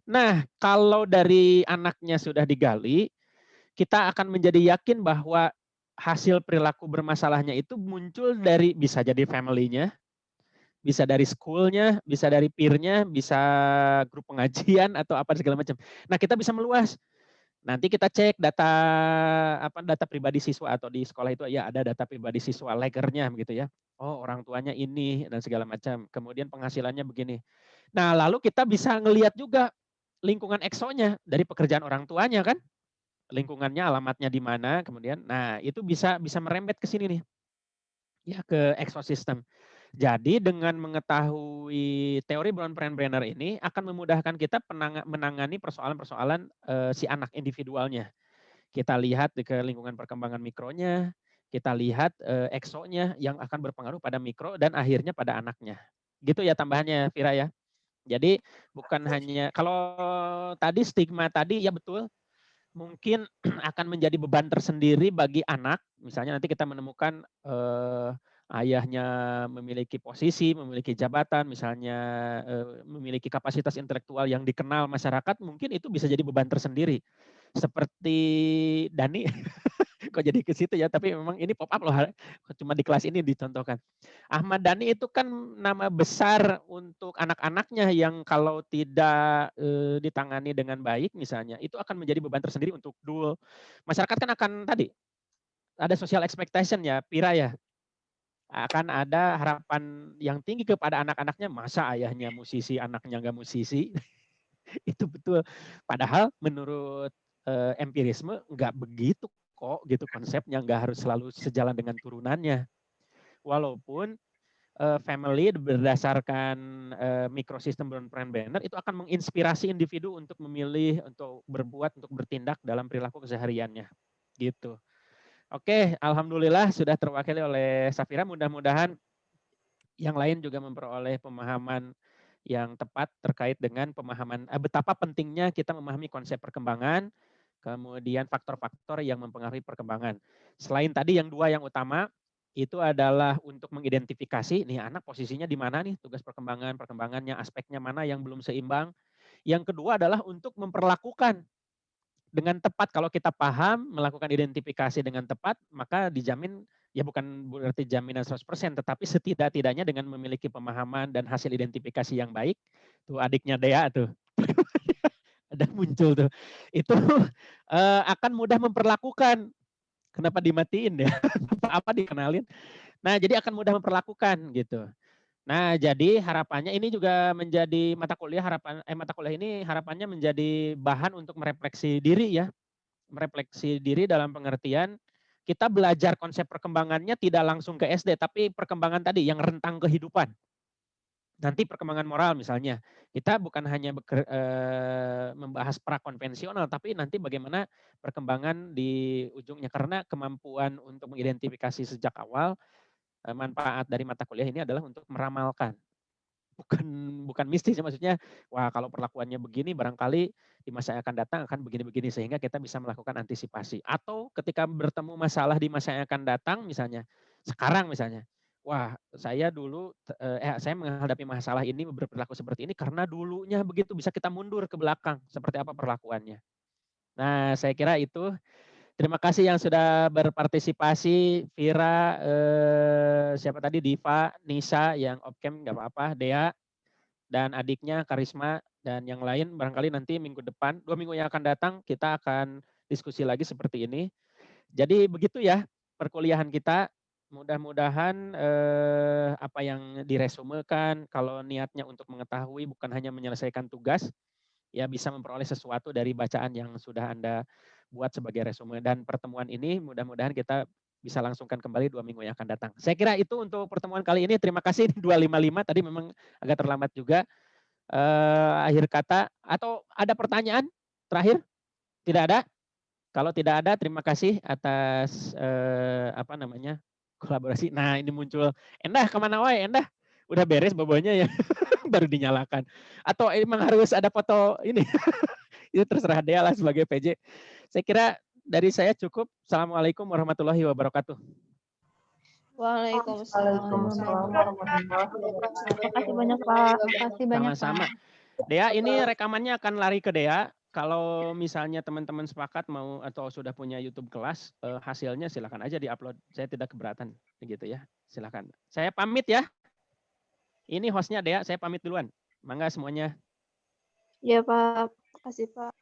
Nah, kalau dari anaknya sudah digali, kita akan menjadi yakin bahwa hasil perilaku bermasalahnya itu muncul dari bisa jadi family-nya, bisa dari school-nya, bisa dari peer-nya, bisa grup pengajian atau apa segala macam. Nah, kita bisa meluas. Nanti kita cek data pribadi siswa atau di sekolah itu ya ada data pribadi siswa lagernya begitu ya. Oh, orang tuanya ini dan segala macam. Kemudian penghasilannya begini. Nah, lalu kita bisa ngelihat juga lingkungan exo-nya dari pekerjaan orang tuanya kan. Lingkungannya, alamatnya di mana, kemudian nah itu bisa merembet ke sini nih. Ya ke ekosistem. Jadi dengan mengetahui teori Brenner ini akan memudahkan kita menangani persoalan-persoalan si anak individualnya. Kita lihat ke lingkungan perkembangan mikronya, kita lihat eksonya yang akan berpengaruh pada mikro dan akhirnya pada anaknya. Gitu ya tambahannya Vira ya. Jadi bukan hanya kalau tadi stigma tadi ya betul mungkin akan menjadi beban tersendiri bagi anak. Misalnya nanti kita menemukan ayahnya memiliki posisi, memiliki jabatan, misalnya memiliki kapasitas intelektual yang dikenal masyarakat, mungkin itu bisa jadi beban tersendiri. Seperti Dani, kok jadi ke situ ya, tapi memang ini pop up loh, cuma di kelas ini dicontohkan. Ahmad Dhani itu kan nama besar untuk anak-anaknya yang kalau tidak ditangani dengan baik misalnya, itu akan menjadi beban tersendiri untuk dul. Masyarakat kan akan tadi, ada social expectation ya, Pira ya, akan ada harapan yang tinggi kepada anak-anaknya, masa ayahnya musisi, anaknya nggak musisi, itu betul. Padahal menurut empirisme nggak begitu kok gitu konsepnya, nggak harus selalu sejalan dengan turunannya. Walaupun family berdasarkan mikrosistem Brenner itu akan menginspirasi individu untuk memilih, untuk berbuat, untuk bertindak dalam perilaku kesehariannya. Gitu. Oke, alhamdulillah sudah terwakili oleh Safira. Mudah-mudahan yang lain juga memperoleh pemahaman yang tepat terkait dengan pemahaman betapa pentingnya kita memahami konsep perkembangan, kemudian faktor-faktor yang mempengaruhi perkembangan. Selain tadi yang dua yang utama, itu adalah untuk mengidentifikasi nih anak posisinya di mana nih, tugas perkembangannya, aspeknya mana yang belum seimbang. Yang kedua adalah untuk memperlakukan dengan tepat. Kalau kita paham melakukan identifikasi dengan tepat, maka dijamin ya bukan berarti jaminan 100%, tetapi setidak-tidaknya dengan memiliki pemahaman dan hasil identifikasi yang baik. Tuh adiknya Dea tuh. Ada muncul tuh. Itu akan mudah memperlakukan. Kenapa dimatiin ya? Apa dikenalin? Nah, jadi akan mudah memperlakukan gitu. Nah, jadi harapannya ini juga menjadi mata kuliah ini harapannya menjadi bahan untuk merefleksi diri ya. Merefleksi diri dalam pengertian kita belajar konsep perkembangannya tidak langsung ke SD, tapi perkembangan tadi yang rentang kehidupan. Nanti perkembangan moral misalnya, kita bukan hanya membahas prakonvensional, tapi nanti bagaimana perkembangan di ujungnya. Karena kemampuan untuk mengidentifikasi sejak awal, manfaat dari mata kuliah ini adalah untuk meramalkan. Bukan mistis ya, maksudnya, wah kalau perlakuannya begini barangkali di masa yang akan datang akan begini-begini, sehingga kita bisa melakukan antisipasi. Atau ketika bertemu masalah di masa yang akan datang misalnya, sekarang misalnya, wah saya dulu saya menghadapi masalah ini berperilaku seperti ini karena dulunya begitu, bisa kita mundur ke belakang seperti apa perlakuannya. Nah, saya kira itu. Terima kasih yang sudah berpartisipasi, Vira, siapa tadi, Diva, Nisa yang opcam nggak apa-apa, Dea, dan adiknya Karisma, dan yang lain barangkali nanti minggu depan, 2 minggu yang akan datang kita akan diskusi lagi seperti ini. Jadi begitu ya perkuliahan kita. Mudah-mudahan apa yang diresumekan, kalau niatnya untuk mengetahui bukan hanya menyelesaikan tugas, ya bisa memperoleh sesuatu dari bacaan yang sudah Anda buat sebagai resume. Dan pertemuan ini mudah-mudahan kita bisa langsungkan kembali 2 minggu yang akan datang. Saya kira itu untuk pertemuan kali ini. Terima kasih 255, tadi memang agak terlambat juga. Akhir kata, atau ada pertanyaan terakhir? Tidak ada? Kalau tidak ada, terima kasih atas kolaborasi. Nah, ini muncul, Endah kemana wae, Endah? Udah beres bobonya ya, baru dinyalakan. Atau emang harus ada foto ini? Itu terserah Dea lah sebagai PJ. Saya kira dari saya cukup. Assalamualaikum warahmatullahi wabarakatuh. Waalaikumsalam. Terima kasih banyak Pak. Sama-sama. Dea, ini rekamannya akan lari ke Dea. Kalau misalnya teman-teman sepakat mau atau sudah punya YouTube kelas, hasilnya silakan aja diupload. Saya tidak keberatan, gitu ya. Silakan. Saya pamit ya. Ini hostnya Dea, saya pamit duluan. Mangga semuanya. Iya Pak, terima kasih Pak.